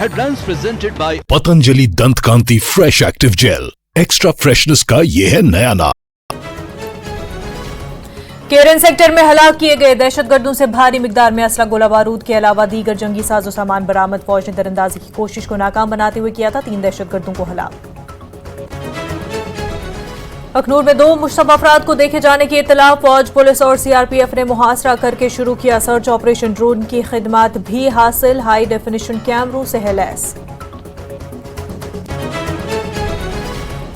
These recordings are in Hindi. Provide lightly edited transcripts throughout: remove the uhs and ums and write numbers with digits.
Headlines presented by Patanjali Dant Kanti fresh active gel. Extra freshness का ये है नया नाम। केरन सेक्टर में हलाक किए गए दहशतगर्दों से भारी मिकदार में असला गोला बारूद के अलावा दीगर जंगी साजो सामान बरामद। फौज ने दरअंदाजी की कोशिश को नाकाम बनाते हुए किया था 3 दहशतगर्दों को हलाक। अखनूर में 2 मुश्तबा अफराद को देखे जाने की इत्तला। फौज, पुलिस और सीआरपीएफ ने मुहासरा करके शुरू किया सर्च ऑपरेशन। ड्रोन की खिदमत भी हासिल। हाई डेफिनेशन कैमरों से है लैस।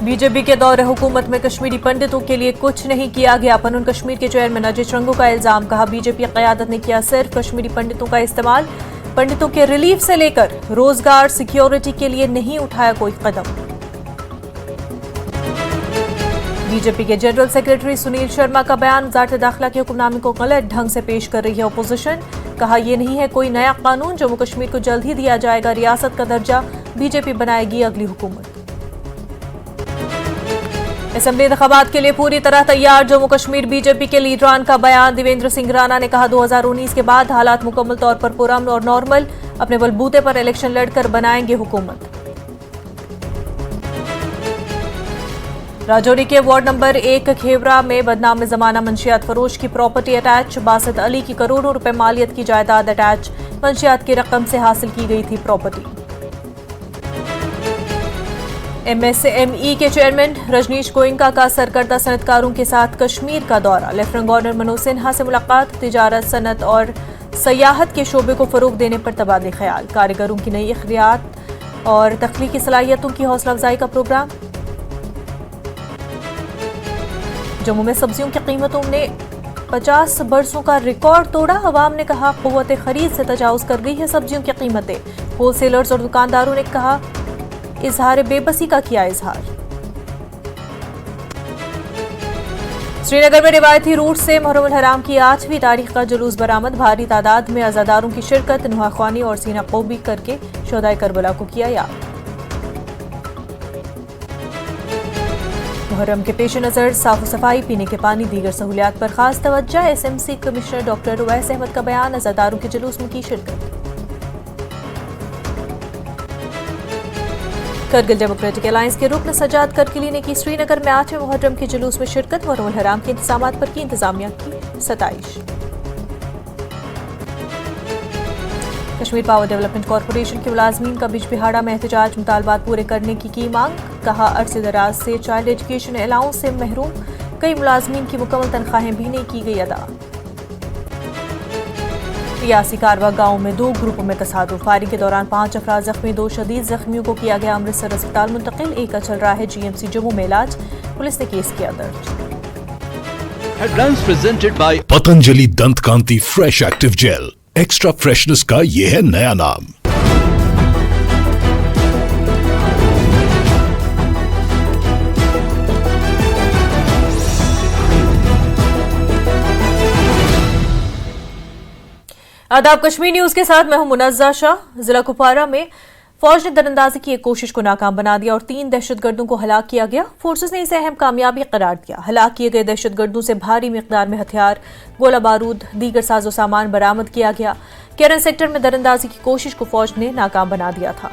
बीजेपी के दौरे हुकूमत में कश्मीरी पंडितों के लिए कुछ नहीं किया गया। पनुन कश्मीर के चेयरमैन अजय चंगू का इल्जाम। कहा, बीजेपी क़यादत ने किया सिर्फ कश्मीरी पंडितों का इस्तेमाल। पंडितों के रिलीफ से लेकर रोजगार, सिक्योरिटी के लिए नहीं उठाया कोई कदम। बीजेपी के जनरल सेक्रेटरी सुनील शर्मा का बयान। वज़ारत दाखिला के हुक्मनामे को गलत ढंग से पेश कर रही है अपोजिशन। कहा, यह नहीं है कोई नया कानून। जम्मू कश्मीर को जल्द ही दिया जाएगा रियासत का दर्जा। बीजेपी बनाएगी अगली हुकूमत। असेंबली इंतखाबात के लिए पूरी तरह तैयार जम्मू कश्मीर। बीजेपी के लीडरान का बयान। देवेंद्र सिंह राणा ने कहा, 2019 के बाद हालात मुकम्मल तौर पर पुरअमन और नॉर्मल। अपने बलबूते पर इलेक्शन लड़कर बनाएंगे हुकूमत। राजौरी के वार्ड नंबर 1 खेवरा में बदनाम जमाना मंशियात फरोश की प्रॉपर्टी अटैच। बासित अली की करोड़ों रुपए मालियत की जायदाद अटैच। मंशियात की रकम से हासिल की गई थी प्रॉपर्टी। एमएसएमई के चेयरमैन रजनीश गोयनका का सरकर्दा सनतकारों के साथ कश्मीर का दौरा। लेफ्टिनेंट गवर्नर मनोज सिन्हा से मुलाकात। तिजारत, सनत और सयाहत के शोबे को फरोग देने पर तबादले ख्याल। कारीगरों की नई इख्तियात और तख्लीकी सलाहियतों की हौसला अफजाई का प्रोग्राम। जम्मू में सब्जियों की कीमतों ने 50 बरसों का रिकॉर्ड तोड़ा। अवाम ने कहा, कुव्वत खरीद से तजावुज कर गई है सब्जियों की कीमतें। होलसेलर्स और दुकानदारों ने कहा, इजहार बेबसी का किया इजहार। श्रीनगर में रिवायती रूट से मुहर्रम उल हराम की 8वीं तारीख का जुलूस बरामद। भारी तादाद में अज़ादारों की शिरकत। नुहाख्वानी और सीना कोबी करके शोहदाए करबला को किया याद। मुहर्रम के पेश नजर साफ सफाई, पीने के पानी, दीगर सहूलियात पर खास तवज्जो। SMC commissioner doctor Uwais Ahmad का बयान। अज़ादारों के जुलूस में की शिरकत। करगिल डेमोक्रेटिक अलायंस के रुकन सजाद करकिली ने की श्रीनगर में 8वें मुहर्रम के जुलूस में शिरकत। मुहर्रम उल हराम के इंतजामात पर की इंतजामिया की सताइश। कश्मीर पावर डेवलपमेंट कॉरपोरेशन के मुलाजमीन का बिजबिहाड़ा में एहतजाज। मुतालबात पूरे करने की मांग। कहा, अरसे दराज से चाइल्ड एजुकेशन अलाउंस से महरूम कई मुलाजमीन की मुकम्मल तनख्वाहें भी नहीं की गई अदा। रियासी कारवा गांव में 2 ग्रुपों में तसादुम। फायरिंग के दौरान 5 अफराद जख्मी। 2 शदीद जख्मियों को किया गया अमृतसर अस्पताल मुंतकिल। एक का चल रहा है जीएमसी जम्मू में इलाज। पुलिस ने केस किया दर्ज। Headlines presented by Patanjali Dant Kanti fresh active gel. Extra freshness का ये है नया नाम। आदाब, कश्मीर न्यूज के साथ मैं हूं मुनज़्ज़ा शाह। जिला कुपवारा में फौज ने दरअंदाजी की एक कोशिश को नाकाम बना दिया और 3 दहशतगर्दों को हलाक किया गया। फोर्सेस ने इसे अहम कामयाबी करार दिया। हलाक किए गए दहशतगर्दों से भारी मिकदार में हथियार, गोला बारूद, दीगर साजो सामान बरामद किया गया। केरन सेक्टर में दरअंदाजी की कोशिश को फौज ने नाकाम बना दिया था।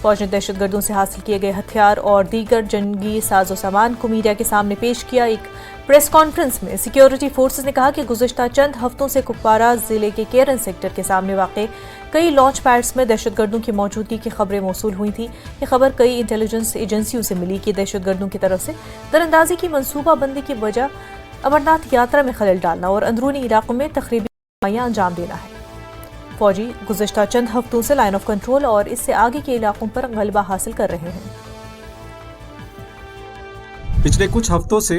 फौज ने दहशतगर्दों से हासिल किए गए हथियार और दीगर जंगी साजो सामान को मीडिया के सामने पेश किया। एक प्रेस कॉन्फ्रेंस में सिक्योरिटी फोर्सेस ने कहा कि गुज़िश्ता चंद हफ्तों से कुपवारा जिले के केरन सेक्टर के सामने वाक़े कई लॉन्च पैड्स में दहशतगर्दों की मौजूदगी की खबरें मौसूल हुई थी। ये खबर कई इंटेलिजेंस एजेंसियों से मिली कि दहशतगर्दों की तरफ से दरअंदाजी की मनसूबाबंदी की वजह अमरनाथ यात्रा में खलल डालना और अंदरूनी इलाकों में तखरीबी कार्रवाइयां अंजाम देना है। फौजी गुज़िश्ता चंद हफ्तों से लाइन ऑफ कंट्रोल और इससे आगे के इलाकों पर गलबा हासिल कर रहे हैं। पिछले कुछ हफ्तों से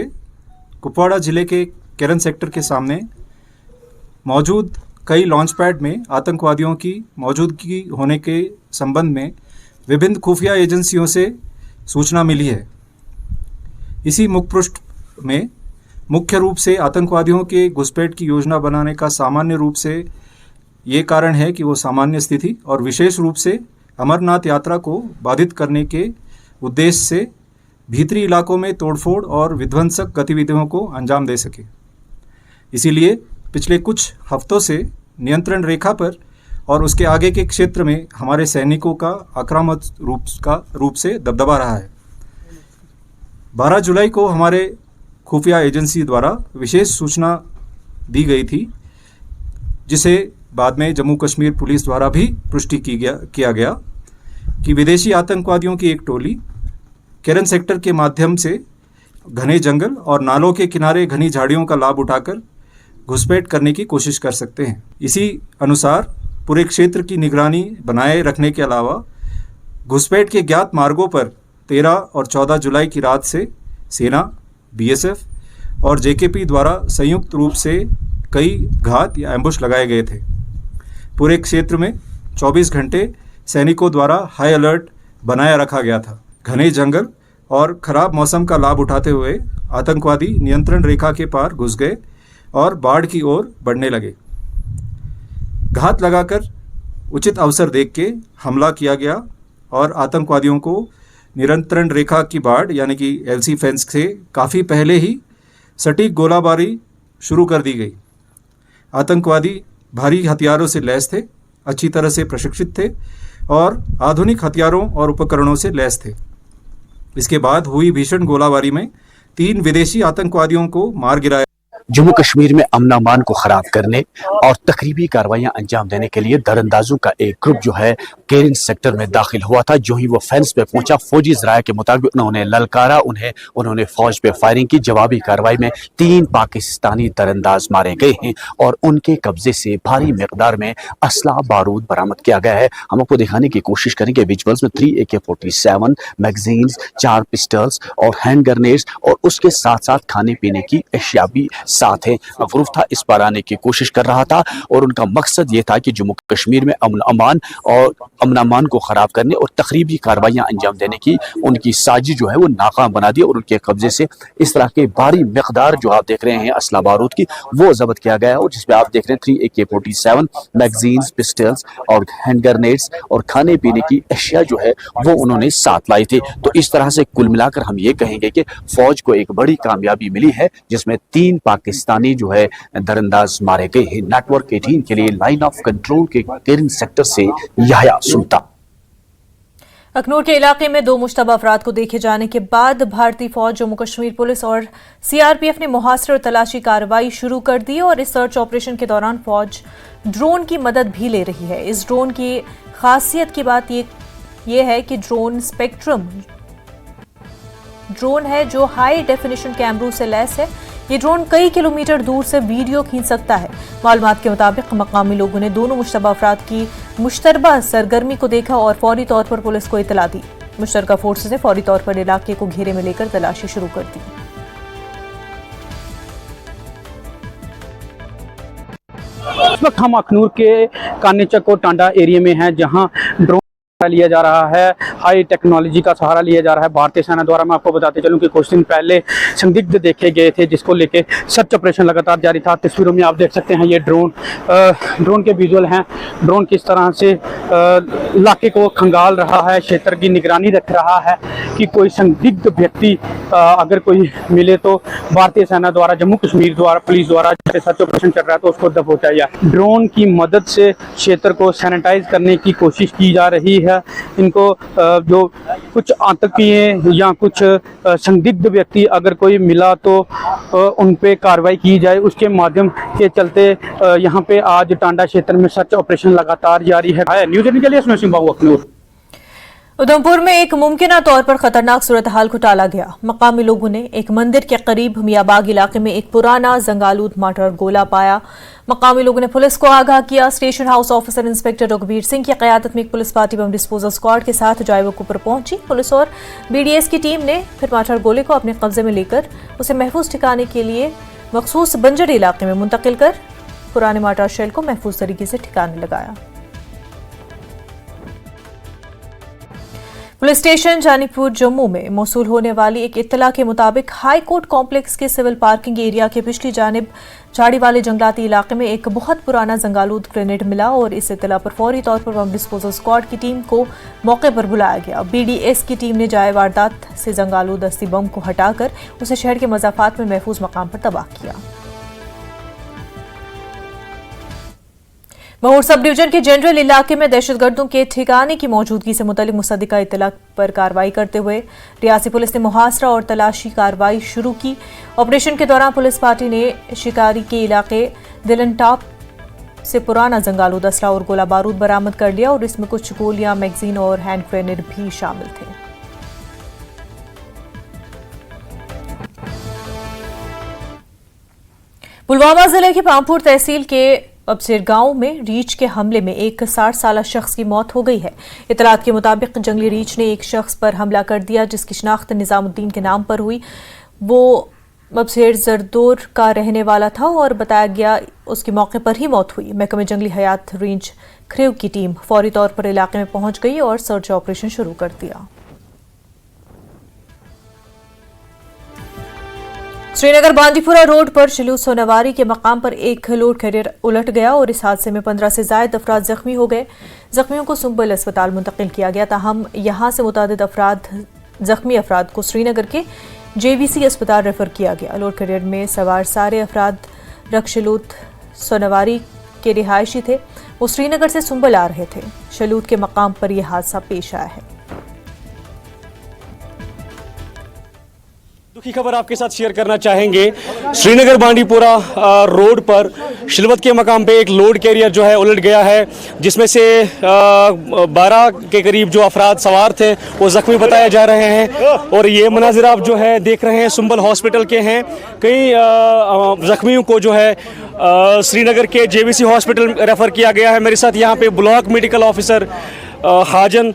कुपवाड़ा जिले के केरन सेक्टर के सामने मौजूद कई लॉन्च पैड में आतंकवादियों की मौजूदगी होने के संबंध में विभिन्न खुफिया एजेंसियों से सूचना मिली है। इसी मुखपृष्ठ में मुख्य रूप से आतंकवादियों के घुसपैठ की योजना बनाने का सामान्य रूप से ये कारण है कि वो सामान्य स्थिति और विशेष रूप से अमरनाथ यात्रा को बाधित करने के उद्देश्य से भीतरी इलाकों में तोड़फोड़ और विध्वंसक गतिविधियों को अंजाम दे सके। इसीलिए पिछले कुछ हफ्तों से नियंत्रण रेखा पर और उसके आगे के क्षेत्र में हमारे सैनिकों का आक्रामक रूप से दबदबा रहा है। 12 जुलाई को हमारे खुफिया एजेंसी द्वारा विशेष सूचना दी गई थी, जिसे बाद में जम्मू कश्मीर पुलिस द्वारा भी पुष्टि किया गया कि विदेशी आतंकवादियों की एक टोली केरन सेक्टर के माध्यम से घने जंगल और नालों के किनारे घनी झाड़ियों का लाभ उठाकर घुसपैठ करने की कोशिश कर सकते हैं। इसी अनुसार पूरे क्षेत्र की निगरानी बनाए रखने के अलावा घुसपैठ के ज्ञात मार्गों पर 13 और 14 जुलाई की रात से सेना, बीएसएफ और जेकेपी द्वारा संयुक्त रूप से कई घात या एम्बुश लगाए गए थे। पूरे क्षेत्र में 24 घंटे सैनिकों द्वारा हाई अलर्ट बनाया रखा गया था। घने जंगल और खराब मौसम का लाभ उठाते हुए आतंकवादी नियंत्रण रेखा के पार घुस गए और बाढ़ की ओर बढ़ने लगे। घात लगाकर उचित अवसर देख के हमला किया गया और आतंकवादियों को नियंत्रण रेखा की बाढ़ यानी कि एलसी फेंस से काफ़ी पहले ही सटीक गोलाबारी शुरू कर दी गई। आतंकवादी भारी हथियारों से लैस थे, अच्छी तरह से प्रशिक्षित थे और आधुनिक हथियारों और उपकरणों से लैस थे। इसके बाद हुई भीषण गोलाबारी में 3 विदेशी आतंकवादियों को मार गिराया। जम्मू कश्मीर में अमन अमान को खराब करने और तकरीबी कार्रवाइयां अंजाम देने के लिए दरअंदाजों का एक ग्रुप जो है केरन सेक्टर में दाखिल हुआ था। जो ही वो फेंस पे पहुंचा, फौजी ज़राए के मुताबिक उन्होंने ललकारा, उन्होंने फौज पे फायरिंग की। जवाबी कार्रवाई में 3 पाकिस्तानी दरअंदाज मारे गए हैं और उनके कब्जे से भारी मिकदार में असला बारूद बरामद किया गया है। हम आपको दिखाने की कोशिश करेंगे विजुअल्स में 3 AK-47 मैगजीन्स, 4 पिस्टल्स और हैंड ग्रेनेड्स और उसके साथ साथ खाने पीने की अशिया भी साथ है। ग्रुप था इस पर आने की कोशिश कर रहा था और उनका मकसद ये था कि जम्मू कश्मीर में अमन अमान को खराब करने और तकरीबी कार्रवाइयां अंजाम देने की उनकी साजिश जो है वो नाकाम बना दी और उनके कब्जे से इस तरह के भारी मिकदार जो आप देख रहे हैं असला बारूद की वो जब्त किया गया है। और जिसपे आप देख रहे हैं 3 AK-47 मैगजीन्स, पिस्टल्स और हैंड ग्रेनेड्स और खाने पीने की अशिया जो है वो उन्होंने साथ लाई थी। तो इस तरह से कुल मिलाकर हम ये कहेंगे कि फौज को एक बड़ी कामयाबी मिली है, जिसमें 3 पाकिस्तानी जो है दरअंदाज मारे गए हैं। नेटवर्क 18 के लिए लाइन ऑफ कंट्रोल के केरन सेक्टर से याह्या सुल्तान। अखनूर के इलाके में 2 मुश्तबा अफराद को देखे जाने के बाद भारतीय फौज, जम्मू कश्मीर पुलिस और सीआरपीएफ ने मुहासरे और तलाशी कार्रवाई शुरू कर दी और इस सर्च ऑपरेशन के दौरान फौज ड्रोन की मदद भी ले रही है। इस ड्रोन की खासियत की बात ये है कि ड्रोन स्पेक्ट्रम ड्रोन है जो हाई डेफिनेशन कैमरों से लैस है। ये ड्रोन कई किलोमीटर दूर से वीडियो खींच सकता है। मालूमात के मुताबिक मकामी लोगों ने दोनों मुश्तबा अफराद की मुश्तरबा सरगर्मी को देखा और फौरी तौर पर पुलिस को इतला दी। मुश्तरका फोर्सेस ने फौरी तौर पर इलाके को घेरे में लेकर तलाशी शुरू कर दी। इस वक्त हम अखनूर के कानेचक और टांडा एरिया में हैं, जहां ड्रोन लिया जा रहा है, हाई टेक्नोलॉजी का सहारा लिया जा रहा है भारतीय सेना द्वारा। मैं आपको बताते चलूं कि कुछ दिन पहले संदिग्ध देखे गए थे, जिसको लेके सर्च ऑपरेशन लगातार जारी था। तस्वीरों में आप देख सकते हैं ये ड्रोन के विजुअल हैं। ड्रोन किस तरह से इलाके को खंगाल रहा है, क्षेत्र की निगरानी रख रहा है कि कोई संदिग्ध व्यक्ति अगर कोई मिले तो भारतीय सेना द्वारा, जम्मू कश्मीर द्वारा, पुलिस द्वारा सर्च ऑपरेशन चल रहा है तो उसको दबोचा जाए। ड्रोन की मदद से क्षेत्र को सैनिटाइज करने की कोशिश की जा रही है। इनको जो कुछ आतंकी या कुछ संदिग्ध व्यक्ति अगर कोई मिला तो उन पे कार्रवाई की जाए, उसके माध्यम के चलते यहाँ पे आज टांडा क्षेत्र में सर्च ऑपरेशन लगातार जारी है। न्यूज़ 18 के लिए सुनो सिंह बाबू, अखनूर। उधमपुर में एक मुमकिना तौर पर खतरनाक सूरत हाल को टाला गया। मकामी लोगों ने एक मंदिर के करीब मियाबाग इलाके में एक पुराना जंगालूद मार्टर गोला पाया। मकामी लोगों ने पुलिस को आगाह किया। स्टेशन हाउस ऑफिसर इंस्पेक्टर रघुवीर सिंह की क़यादत में एक police party bomb disposal squad के साथ जायवकू पर पहुंची। पुलिस और बीडीएस की टीम ने फिर मार्टर गोले को अपने कब्जे में लेकर उसे महफूज ठिकाने के लिए मखसूस बंजर इलाके में मुंतकिल कर पुराने मार्टर शेल को महफूज तरीके से ठिकाने लगाया। पुलिस स्टेशन जानीपुर जम्मू में मौसूल होने वाली एक इत्तला के मुताबिक हाई कोर्ट कॉम्प्लेक्स के सिविल पार्किंग एरिया के पिछली जानिब झाड़ी वाले जंगलाती इलाके में एक बहुत पुराना जंगालूद ग्रेनेड मिला और इस इत्तला पर फौरी तौर पर बम डिस्पोजल स्क्वाड की टीम को मौके पर बुलाया गया। बीडीएस की टीम ने जाए वारदात से जंगालूद दस्ती बम को हटाकर उसे शहर के मज़ाफात में महफूज मकाम पर तबाह किया। महूर सब डिवीजन के जनरल इलाके में दहशतगर्दों के ठिकाने की मौजूदगी से मुतल्लिक मुसद्दिका इत्तला पर कार्रवाई करते हुए रियासी पुलिस ने मुहासरा और तलाशी कार्रवाई शुरू की। ऑपरेशन के दौरान पुलिस पार्टी ने शिकारी के इलाके दिलन टॉप से पुराना जंगालूद असला और गोला बारूद बरामद कर लिया और इसमें कुछ गोलियां, मैगजीन और हैंड ग्रेनेड भी शामिल थे। पुलवामा जिले की पामपुर तहसील के अबसेर गांव में रीछ के हमले में एक 60 साला शख्स की मौत हो गई है। इतलात के मुताबिक जंगली रीछ ने एक शख्स पर हमला कर दिया जिसकी शिनाख्त निजामुद्दीन के नाम पर हुई। वो अबसेर जरदोर का रहने वाला था और बताया गया उसकी मौके पर ही मौत हुई। महकमे जंगली हयात रेंज खरेव की टीम फौरी तौर पर इलाके में पहुंच गई और सर्च ऑपरेशन शुरू कर दिया। श्रीनगर बांदीपुरा रोड पर शलूत सोनावारी के मकाम पर एक लोड कैरियर उलट गया और इस हादसे में 15 से ज्यादा अफराद जख्मी हो गए। जख्मियों को सुंबल अस्पताल मुंतकिल किया गया, ताहम यहां से मुतादिद जख्मी अफराद को श्रीनगर के JVC अस्पताल रेफर किया गया। लोड कैरियर में सवार सारे अफराद रक्षलूत सोनावारी के रिहायशी थे। वो श्रीनगर से सुंबल आ रहे थे। शलूत के मकाम पर यह हादसा पेश आया है। दुखी खबर आपके साथ शेयर करना चाहेंगे। श्रीनगर बांडीपुरा रोड पर शिलवत के मकाम पे एक लोड कैरियर जो है उलट गया है, जिसमें से 12 के करीब जो अफराद सवार थे वो जख्मी बताए जा रहे हैं। और ये मनाजिर आप जो है देख रहे हैं सुंबल हॉस्पिटल के हैं। कई जख्मियों को जो है श्रीनगर के JVC हॉस्पिटल रेफर किया गया है। मेरे साथ यहाँ पे ब्लॉक मेडिकल ऑफिसर हाजन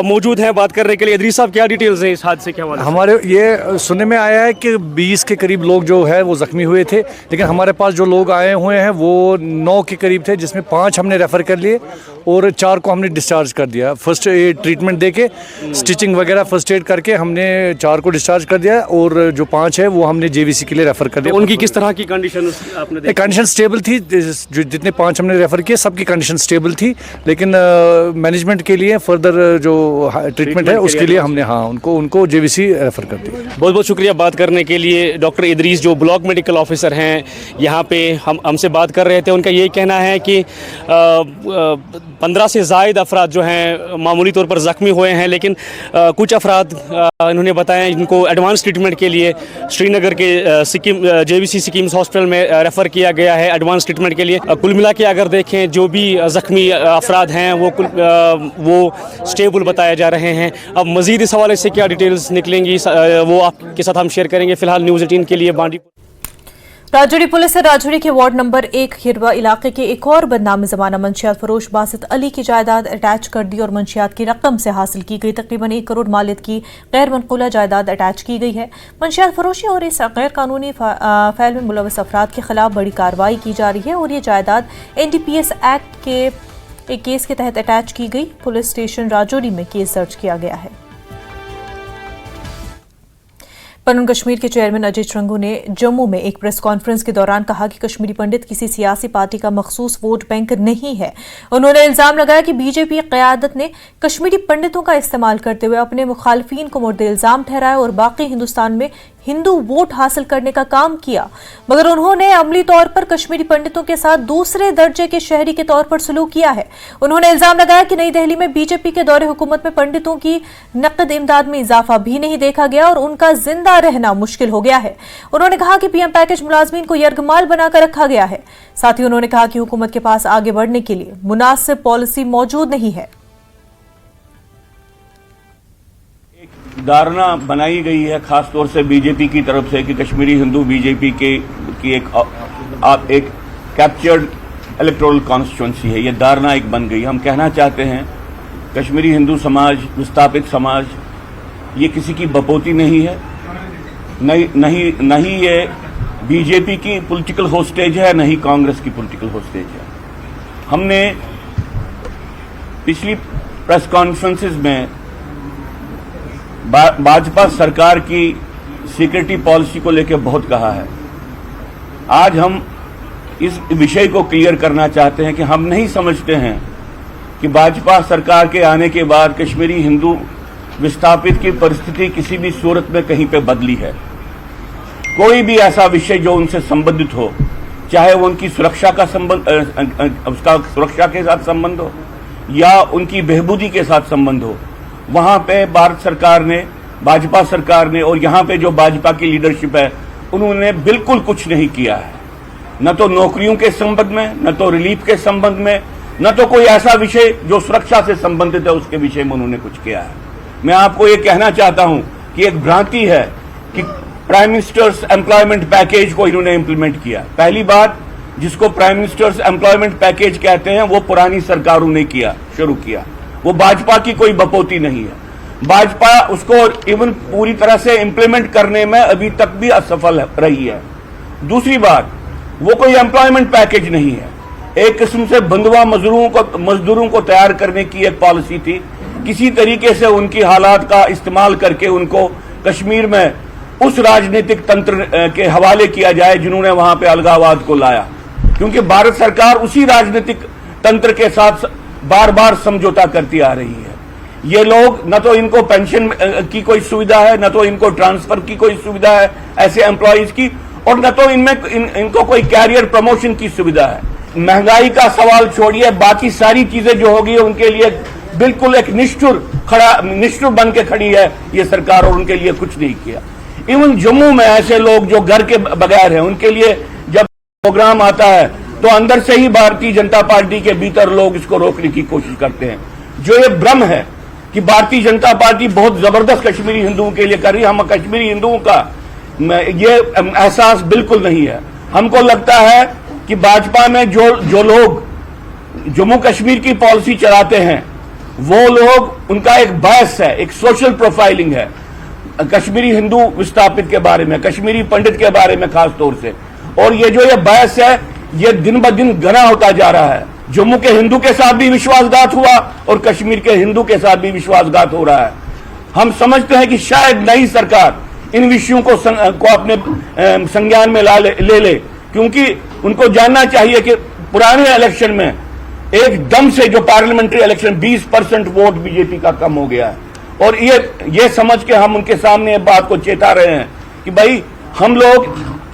मौजूद हैं बात करने के लिए। इदरीस साहब, क्या डिटेल्स हैं इस हादसे के हवाले? हमारे ये सुनने में आया है कि 20 के करीब लोग जो है वो ज़ख्मी हुए थे, लेकिन हमारे पास जो लोग आए हुए हैं वो 9 के करीब थे, जिसमें 5 हमने रेफ़र कर लिए और 4 को हमने डिस्चार्ज कर दिया। फर्स्ट एड ट्रीटमेंट दे के स्टिचिंग वगैरह फर्स्ट एड करके हमने 4 को डिस्चार्ज कर दिया और जो 5 है वो हमने JVC के लिए रेफ़र कर दिया। उनकी किस तरह की कंडीशन आपने देखी? कंडीशन स्टेबल थी। जो जितने 5 हमने रेफ़र किए सबकी कंडीशन स्टेबल थी, लेकिन मैनेजमेंट के लिए फर्दर जो ट्रीटमेंट है उसके लिए हमने उनको JVC रेफर कर दिया। बहुत बहुत शुक्रिया बात करने के लिए। डॉक्टर इदरीस जो ब्लॉक मेडिकल ऑफिसर हैं यहाँ पे हमसे बात कर रहे थे। उनका यही कहना है कि 15 से ज़ायद अफराद जो हैं मामूली तौर पर ज़ख्मी हुए हैं, लेकिन कुछ अफराद इन्होंने बताया इनको एडवांस ट्रीटमेंट के लिए श्रीनगर के JVC सिकिम्स हॉस्पिटल में रेफ़र किया गया है एडवांस ट्रीटमेंट के लिए। कुल मिला के अगर देखें जो भी ज़ख्मी अफराद हैं वो स्टेबल बताए जा रहे हैं। अब मज़ीद इस हवाले से क्या डिटेल्स निकलेंगी वो आपके साथ हम शेयर करेंगे। फिलहाल न्यूज़ 18 के लिए बांडीपुर। राजौरी पुलिस ने राजौरी के वार्ड नंबर 1 हिरवा इलाके के एक और बदनाम जमाना मंशियात फरोश बासित अली की जायदाद अटैच कर दी और मंशियात की रकम से हासिल की गई तकरीबन 1 करोड़ मालियत की गैर मनकूला जायदाद अटैच की गई है। मंशियात फरोशी और इस गैर कानूनी फैल में मुलव्वस अफराद के खिलाफ बड़ी कार्रवाई की जा रही है और ये जायदाद NDPS एक्ट के एक केस के तहत अटैच की गई। पुलिस स्टेशन राजौरी में केस दर्ज किया गया है। पनन कश्मीर के चेयरमैन अजय चरंगू ने जम्मू में एक प्रेस कॉन्फ्रेंस के दौरान कहा कि कश्मीरी पंडित किसी सियासी पार्टी का मखसूस वोट बैंक नहीं है। उन्होंने इल्जाम लगाया कि BJP क़यादत ने कश्मीरी पंडितों का इस्तेमाल करते हुए अपने मुखालफीन को मुर्दे इल्जाम ठहराया और बाकी हिंदुस्तान में हिंदू वोट हासिल करने का काम किया, मगर उन्होंने अमली तौर पर कश्मीरी पंडितों के साथ दूसरे दर्जे के शहरी के तौर पर सलूक किया है। उन्होंने इल्जाम लगाया कि नई दिल्ली में BJP के दौरे हुकूमत में पंडितों की नकद इमदाद में इजाफा भी नहीं देखा गया और उनका जिंदा रहना मुश्किल हो गया है। उन्होंने कहा कि PM पैकेज मुलाजमीन को यरगमाल बनाकर रखा गया है। साथ ही उन्होंने कहा कि हुकूमत के पास आगे बढ़ने के लिए मुनासिब पॉलिसी मौजूद नहीं है। धारणा बनाई गई है खास तौर से BJP की तरफ से कि कश्मीरी हिंदू BJP की एक कैप्चर्ड इलेक्टोरल कॉन्स्टिट्यूंसी है। ये धारणा एक बन गई। हम कहना चाहते हैं कश्मीरी हिंदू समाज, विस्थापित समाज, ये किसी की बपोती नहीं है, नहीं ये BJP की पॉलिटिकल होस्टेज है, नहीं कांग्रेस की पॉलिटिकल होस्टेज है। हमने पिछली प्रेस कॉन्फ्रेंसेस में भाजपा सरकार की सिक्योरिटी पॉलिसी को लेकर बहुत कहा है। आज हम इस विषय को क्लियर करना चाहते हैं कि हम नहीं समझते हैं कि भाजपा सरकार के आने के बाद कश्मीरी हिंदू विस्थापित की परिस्थिति किसी भी सूरत में कहीं पे बदली है। कोई भी ऐसा विषय जो उनसे संबंधित हो चाहे वो उनकी सुरक्षा का संबंध उसका सुरक्षा के साथ संबंध हो या उनकी बेहबूदी के साथ संबंध हो, वहां पे भारत सरकार ने, भाजपा सरकार ने और यहां पे जो भाजपा की लीडरशिप है उन्होंने बिल्कुल कुछ नहीं किया है। न तो नौकरियों के संबंध में, न तो रिलीफ के संबंध में, न तो कोई ऐसा विषय जो सुरक्षा से संबंधित है उसके विषय में उन्होंने कुछ किया है। मैं आपको ये कहना चाहता हूं कि एक भ्रांति है कि प्राइम मिनिस्टर्स एम्प्लॉयमेंट पैकेज को इन्होंने इंप्लीमेंट किया। पहली बात, जिसको प्राइम मिनिस्टर्स एम्प्लॉयमेंट पैकेज कहते हैं वो पुरानी सरकारों ने शुरू किया, वो भाजपा की कोई बपोती नहीं है। भाजपा उसको इवन पूरी तरह से इंप्लीमेंट करने में अभी तक भी असफल रही है। दूसरी बात, वो कोई एम्प्लॉयमेंट पैकेज नहीं है, एक किस्म से बंधुआ मजदूरों को तैयार करने की एक पॉलिसी थी। किसी तरीके से उनकी हालात का इस्तेमाल करके उनको कश्मीर में उस राजनीतिक तंत्र के हवाले किया जाए जिन्होंने वहां पे अलगाववाद को लाया, क्योंकि भारत सरकार उसी राजनीतिक तंत्र के साथ बार बार समझौता करती आ रही है। ये लोग, न तो इनको पेंशन की कोई सुविधा है, न तो इनको ट्रांसफर की कोई सुविधा है ऐसे एम्प्लॉयज की, और न तो इनको कोई कैरियर प्रमोशन की सुविधा है। महंगाई का सवाल छोड़िए, बाकी सारी चीजें जो होगी उनके लिए बिल्कुल एक निष्ठुर बन के खड़ी है ये सरकार, और उनके लिए कुछ नहीं किया। इवन जम्मू में ऐसे लोग जो घर के बगैर हैं, उनके लिए जब प्रोग्राम आता है तो अंदर से ही भारतीय जनता पार्टी के भीतर लोग इसको रोकने की कोशिश करते हैं। जो ये भ्रम है कि भारतीय जनता पार्टी बहुत जबरदस्त कश्मीरी हिंदुओं के लिए कर रही है, हम कश्मीरी हिंदुओं का ये एहसास बिल्कुल नहीं है। हमको लगता है कि भाजपा में जो लोग जम्मू कश्मीर की पॉलिसी चलाते हैं वो लोग, उनका एक बहस है, एक सोशल प्रोफाइलिंग है कश्मीरी हिंदू विस्थापित के बारे में, कश्मीरी पंडित के बारे में खास तौर से, और ये बहस है ये दिन ब दिन घना होता जा रहा है। जम्मू के हिंदू के साथ भी विश्वासघात हुआ और कश्मीर के हिंदू के साथ भी विश्वासघात हो रहा है। हम समझते हैं कि शायद नई सरकार इन विषयों को अपने संज्ञान में ले ले, क्योंकि उनको जानना चाहिए कि पुराने इलेक्शन में एकदम से जो पार्लियामेंट्री इलेक्शन 20% वोट बीजेपी का कम हो गया है, और ये समझ के हम उनके सामने ये बात को चेता रहे हैं कि भाई हम लोग,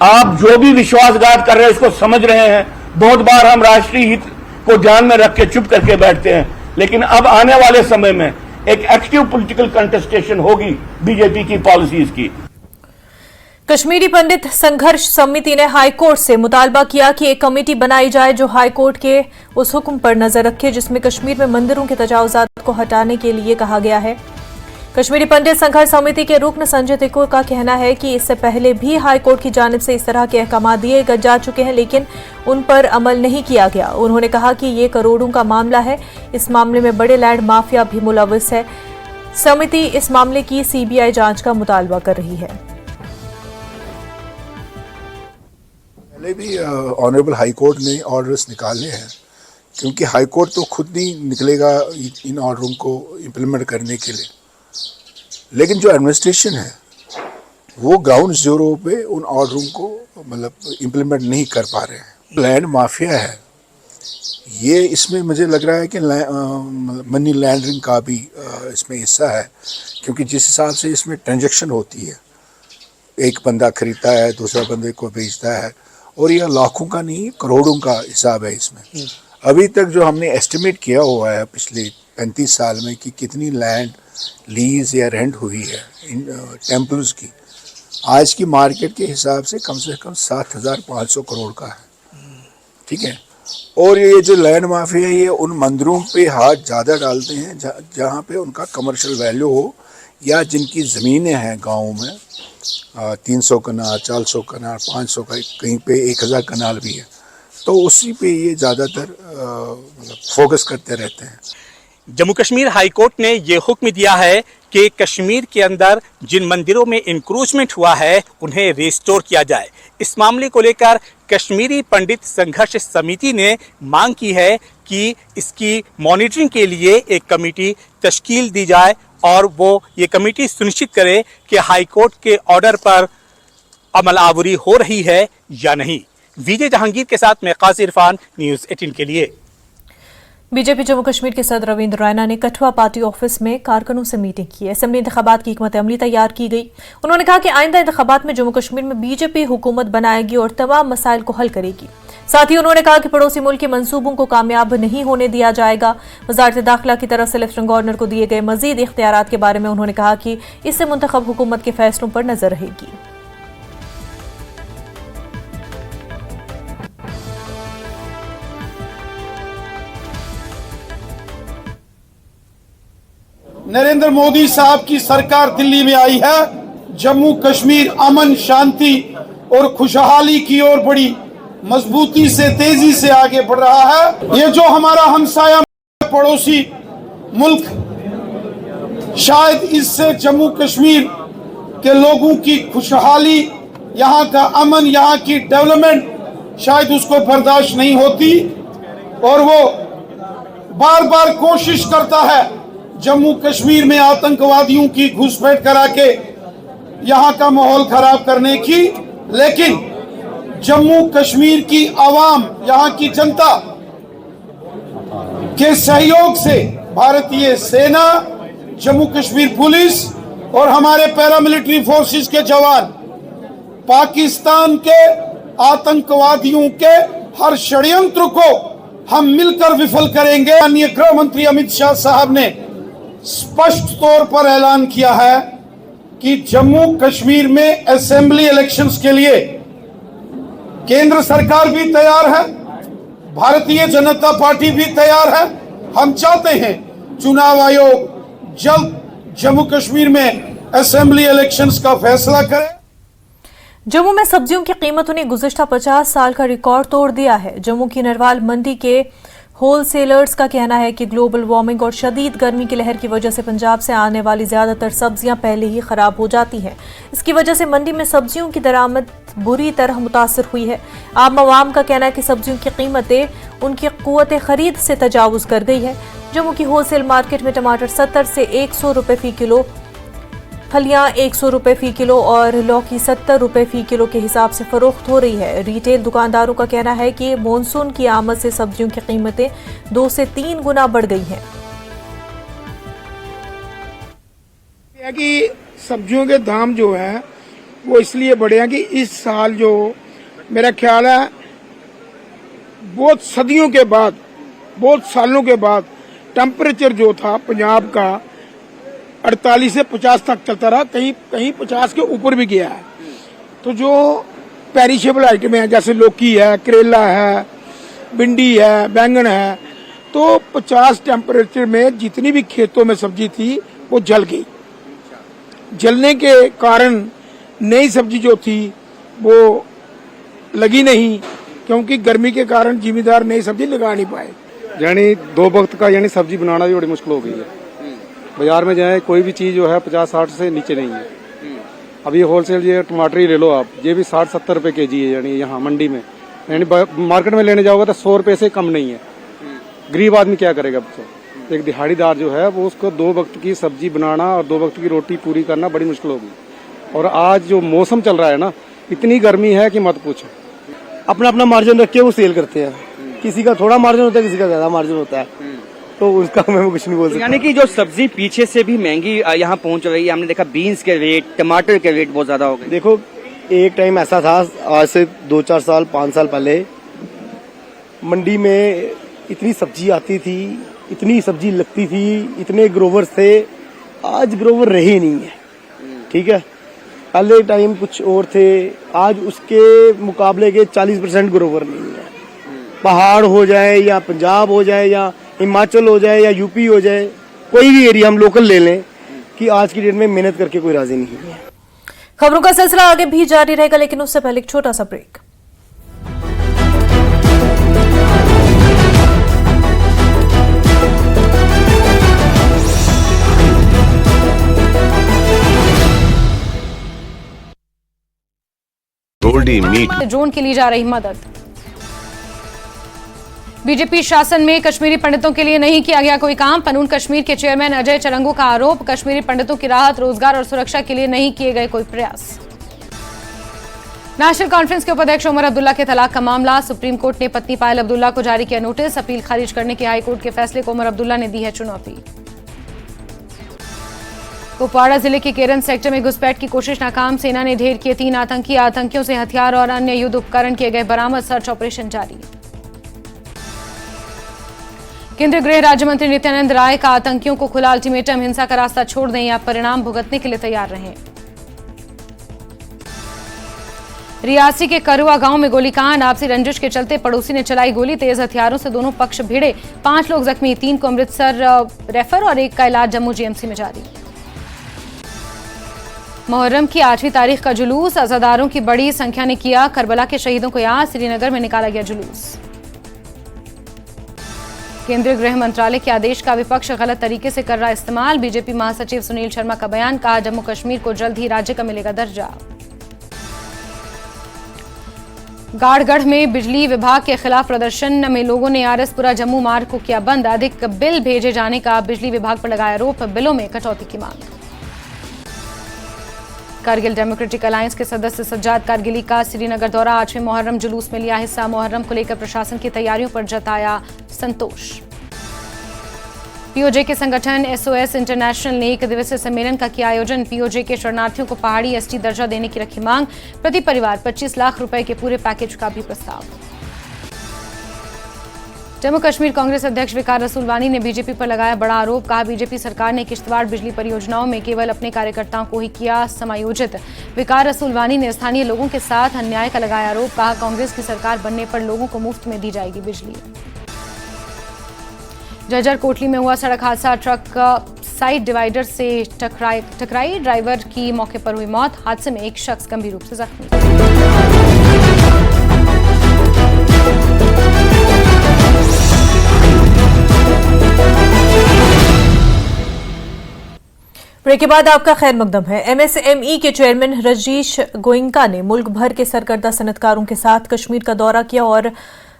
आप जो भी विश्वासघात कर रहे हैं उसको समझ रहे हैं। बहुत बार हम राष्ट्रीय हित को ध्यान में रख के चुप करके बैठते हैं, लेकिन अब आने वाले समय में एक एक्टिव पॉलिटिकल कंटेस्टेशन होगी बीजेपी की पॉलिसीज की। कश्मीरी पंडित संघर्ष समिति ने हाईकोर्ट से मुतालबा किया कि एक कमेटी बनाई जाए जो हाईकोर्ट के उस हुक्म पर नजर रखे जिसमें कश्मीर में मंदिरों के तजावुजात को हटाने के लिए कहा गया है। कश्मीरी पंडित संघर्ष समिति के रुकन संजय तिकुर का कहना है कि इससे पहले भी हाईकोर्ट की जानिब से इस तरह के अहकाम दिए जा चुके हैं, लेकिन उन पर अमल नहीं किया गया। उन्होंने कहा कि ये करोड़ों का मामला है, इस मामले में बड़े लैंड माफिया भी मुलविस है। समिति इस मामले की सीबीआई जांच का मुतालबा कर रही है। पहले भी ऑनरेबल हाई कोर्ट ने ऑर्डर्स निकाले हैं, क्योंकि हाई कोर्ट तो खुद नहीं निकलेगा इन ऑर्डरों को इम्प्लीमेंट करने के लिए, लेकिन जो एडमिनिस्ट्रेशन है वो ग्राउंड जीरो पे उन ऑर्डरों को मतलब इम्प्लीमेंट नहीं कर पा रहे हैं। लैंड माफिया है ये, इसमें मुझे लग रहा है कि मनी लैंडरिंग का भी इसमें हिस्सा है, क्योंकि जिस हिसाब से इसमें ट्रांजैक्शन होती है, एक बंदा खरीदता है दूसरा बंदे को बेचता है, और यह लाखों का नहीं करोड़ों का हिसाब है इसमें। अभी तक जो हमने एस्टिमेट किया हुआ है पिछले 35 साल में कि कितनी लैंड लीज या रेंट हुई है इन टेम्पल्स की, आज की मार्केट के हिसाब से कम 7,500 करोड़ का है। ठीक है, और ये जो लैंड माफिया है ये उन मंदिरों पे हाथ ज़्यादा डालते हैं जहाँ पे उनका कमर्शियल वैल्यू हो, या जिनकी ज़मीनें हैं गाँव में 300 कनाल 400 कनाल 500 का, कहीं पे 1000 कनाल भी है, तो उसी पे ये ज़्यादातर मतलब फोकस करते रहते हैं। जम्मू कश्मीर हाई कोर्ट ने ये हुक्म दिया है कि कश्मीर के अंदर जिन मंदिरों में इंक्रोचमेंट हुआ है उन्हें रिस्टोर किया जाए। इस मामले को लेकर कश्मीरी पंडित संघर्ष समिति ने मांग की है कि इसकी मॉनिटरिंग के लिए एक कमेटी तश्कील दी जाए और वो ये कमेटी सुनिश्चित करे कि हाई कोर्ट के ऑर्डर पर अमल आवरी हो रही है या नहीं। विजय जहांगीर के साथ मैं काजी इरफान, न्यूज़ 18 के लिए। बीजेपी जम्मू कश्मीर के सदर रविंद्र रैना ने कठुआ पार्टी ऑफिस में कारकुनों से मीटिंग की। असेंबली इंतखाबात की हिकमत अमली तैयार की गई। उन्होंने कहा कि आइंदा इंतखाबात में जम्मू कश्मीर में बीजेपी हुकूमत बनाएगी और तमाम मसाइल को हल करेगी। साथ ही उन्होंने कहा कि पड़ोसी मुल्क के मंसूबों को कामयाब नहीं होने दिया जाएगा। वजारत दाखिला की तरफ से लेफ्टिनेंट गवर्नर को दिए गए मजीद इख्तियारात के बारे में उन्होंने कहा कि इससे मुंतखब हुकूमत के फैसलों पर नजर रहेगी। नरेंद्र मोदी साहब की सरकार दिल्ली में आई है, जम्मू कश्मीर अमन, शांति और खुशहाली की ओर बड़ी मजबूती से, तेजी से आगे बढ़ रहा है। ये जो हमारा हमसाया पड़ोसी मुल्क, शायद इससे जम्मू कश्मीर के लोगों की खुशहाली, यहाँ का अमन, यहाँ की डेवलपमेंट शायद उसको बर्दाश्त नहीं होती और वो बार बार कोशिश करता है जम्मू कश्मीर में आतंकवादियों की घुसपैठ करा के यहाँ का माहौल खराब करने की। लेकिन जम्मू कश्मीर की आवाम, यहाँ की जनता के सहयोग से भारतीय सेना, जम्मू कश्मीर पुलिस और हमारे पैरामिलिट्री फोर्सेस के जवान पाकिस्तान के आतंकवादियों के हर षड्यंत्र को हम मिलकर विफल करेंगे। माननीय गृह मंत्री अमित शाह साहब ने स्पष्ट तौर पर ऐलान किया है कि जम्मू कश्मीर में असेंबली इलेक्शंस के लिए केंद्र सरकार भी तैयार है, भारतीय जनता पार्टी भी तैयार है। हम चाहते हैं चुनाव आयोग जल्द जम्मू कश्मीर में असेंबली इलेक्शंस का फैसला करे। जम्मू में सब्जियों की कीमतों ने गुज़िश्ता 50 साल का रिकॉर्ड तोड़ दिया है। जम्मू की नरवाल मंडी के होलसेलर्स का कहना है कि ग्लोबल वार्मिंग और शदीद गर्मी की लहर की वजह से पंजाब से आने वाली ज़्यादातर सब्जियां पहले ही ख़राब हो जाती हैं। इसकी वजह से मंडी में सब्जियों की दरामद बुरी तरह मुतासर हुई है। आम आवाम का कहना है कि सब्जियों की कीमतें उनकी क़ुव्वत ख़रीद से तजावुज़ कर गई है। जम्मू की होलसेल मार्केट में टमाटर 70 से 100 रुपये फ़ी किलो, फलियां 100 रुपये फ़ी किलो और लौकी 70 रुपये फ़ी किलो के हिसाब से फरोख्त हो रही है। रिटेल दुकानदारों का कहना है कि मॉनसून की आमद से सब्जियों की कीमतें 2 से 3 गुना बढ़ गई हैं। कि सब्जियों के दाम जो है वो इसलिए बढ़े हैं कि इस साल जो मेरा ख्याल है बहुत सदियों के बाद, बहुत सालों के बाद टेम्परेचर जो था पंजाब का 48 से 50 तक चलता रहा, कहीं कहीं 50 के ऊपर भी गया है। तो जो पेरिशेबल आइटम है जैसे लौकी है, करेला है, भिंडी है, बैंगन है, तो 50 टेम्परेचर में जितनी भी खेतों में सब्जी थी वो जल गई। जलने के कारण नई सब्जी जो थी वो लगी नहीं, क्योंकि गर्मी के कारण जिम्मेदार नई सब्जी लगा नहीं पाए। यानी 2 वक्त का यानी सब्जी बनाना भी बड़ी मुश्किल हो गई है। बाजार में जाए कोई भी चीज जो है 50-60 से नीचे नहीं है। अभी होलसेल ये टमाटर ही ले लो आप, ये भी 60-70 रुपए केजी है। यानी यहाँ मंडी में, यानी मार्केट में लेने जाओगे तो 100 रुपए से कम नहीं है। गरीब आदमी क्या करेगा? एक दिहाड़ीदार जो है वो उसको 2 वक्त की सब्जी बनाना और 2 वक्त की रोटी पूरी करना बड़ी मुश्किल होगी। और आज जो मौसम चल रहा है ना, इतनी गर्मी है कि मत पूछो। अपना अपना मार्जिन रख के वो सेल करते हैं। किसी का थोड़ा मार्जिन होता है, किसी का ज्यादा मार्जिन होता है, तो उसका मैं कुछ नहीं बोल सकता। यानी कि जो सब्जी पीछे से भी महंगी यहाँ पहुँच रही है। हमने देखा बीन्स के रेट, टमाटर के रेट बहुत ज्यादा हो गए। देखो एक टाइम ऐसा था, आज से 2-4 साल 5 साल पहले मंडी में इतनी सब्जी आती थी, इतनी सब्जी लगती थी, इतने ग्रोवर्स थे। आज ग्रोवर रहे नहीं है, ठीक है। पहले टाइम कुछ और थे, आज उसके मुकाबले के 40% ग्रोवर नहीं है। पहाड़ हो जाए या पंजाब हो जाए या हिमाचल हो जाए या यूपी हो जाए, कोई भी एरिया हम लोकल ले लें, कि आज की डेट में मेहनत करके कोई राजी नहीं है। खबरों का सिलसिला आगे भी जारी रहेगा, लेकिन उससे पहले एक छोटा सा ब्रेक। ड्रोन के लिए जा रही मदद। बीजेपी शासन में कश्मीरी पंडितों के लिए नहीं किया गया कोई काम। पनून कश्मीर के चेयरमैन अजय चरंगू का आरोप, कश्मीरी पंडितों की राहत, रोजगार और सुरक्षा के लिए नहीं किए गए कोई प्रयास। नेशनल कॉन्फ्रेंस के उपाध्यक्ष उमर अब्दुल्ला के तलाक का मामला, सुप्रीम कोर्ट ने पत्नी पायल अब्दुल्ला को जारी किया नोटिस। अपील खारिज करने के हाईकोर्ट के फैसले को उमर अब्दुल्ला ने दी है चुनौती। कुपवाड़ा जिले के केरन सेक्टर में घुसपैठ की कोशिश नाकाम, सेना ने ढेर किए 3 आतंकी, आतंकियों से हथियार और अन्य युद्ध उपकरण किए गए बरामद, सर्च ऑपरेशन जारी। केंद्रीय गृह राज्य मंत्री नित्यानंद राय का आतंकियों को खुला अल्टीमेटम, हिंसा का रास्ता छोड़ दें या परिणाम भुगतने के लिए तैयार रहें। रियासी के करुआ गांव में गोलीकांड, आपसी रंजिश के चलते पड़ोसी ने चलाई गोली, तेज हथियारों से दोनों पक्ष भिड़े, 5 लोग जख्मी, 3 को अमृतसर रेफर और 1 का इलाज जम्मू जीएमसी में जारी। मुहर्रम की 8वीं तारीख का जुलूस, अज़ादारों की बड़ी संख्या ने किया करबला के शहीदों को याद, श्रीनगर में निकाला गया जुलूस। केंद्रीय गृह मंत्रालय के आदेश का विपक्ष गलत तरीके से कर रहा इस्तेमाल, बीजेपी महासचिव सुनील शर्मा का बयान, कहा जम्मू कश्मीर को जल्द ही राज्य का मिलेगा दर्जा। गाड़गढ़ में बिजली विभाग के खिलाफ प्रदर्शन में लोगों ने आरएसपुरा जम्मू मार्ग को किया बंद, अधिक बिल भेजे जाने का बिजली विभाग पर लगाया आरोप, बिलों में कटौती की मांग। कारगिल डेमोक्रेटिक अलायंस के सदस्य सज्जाद कारगिली का श्रीनगर दौरा, 8वें मुहर्रम जुलूस में लिया हिस्सा, मुहर्रम को लेकर प्रशासन की तैयारियों पर जताया संतोष। पीओजे के संगठन एसओएस इंटरनेशनल ने 1 दिवसीय सम्मेलन का किया आयोजन, पीओजे के शरणार्थियों को पहाड़ी एसटी दर्जा देने की रखी मांग, प्रति परिवार 25 लाख रुपए के पूरे पैकेज का भी प्रस्ताव। जम्मू कश्मीर कांग्रेस अध्यक्ष विकार रसूलवानी ने बीजेपी पर लगाया बड़ा आरोप, कहा बीजेपी सरकार ने किश्तवाड़ बिजली परियोजनाओं में केवल अपने कार्यकर्ताओं को ही किया समायोजित। विकार रसूलवानी ने स्थानीय लोगों के साथ अन्याय का लगाया आरोप, कहा कांग्रेस की सरकार बनने पर लोगों को मुफ्त में दी जाएगी बिजली। जर्जर कोटली में हुआ सड़क हादसा, ट्रक साइड डिवाइडर से टकराई, ड्राइवर की मौके पर हुई मौत, हादसे में 1 शख्स गंभीर रूप से जख्मी। ब्रेक के बाद आपका खैर मकदम है। एमएसएमई के चेयरमैन रजीश गोइंका ने मुल्क भर के सरकर्दा सनतकारों के साथ कश्मीर का दौरा किया और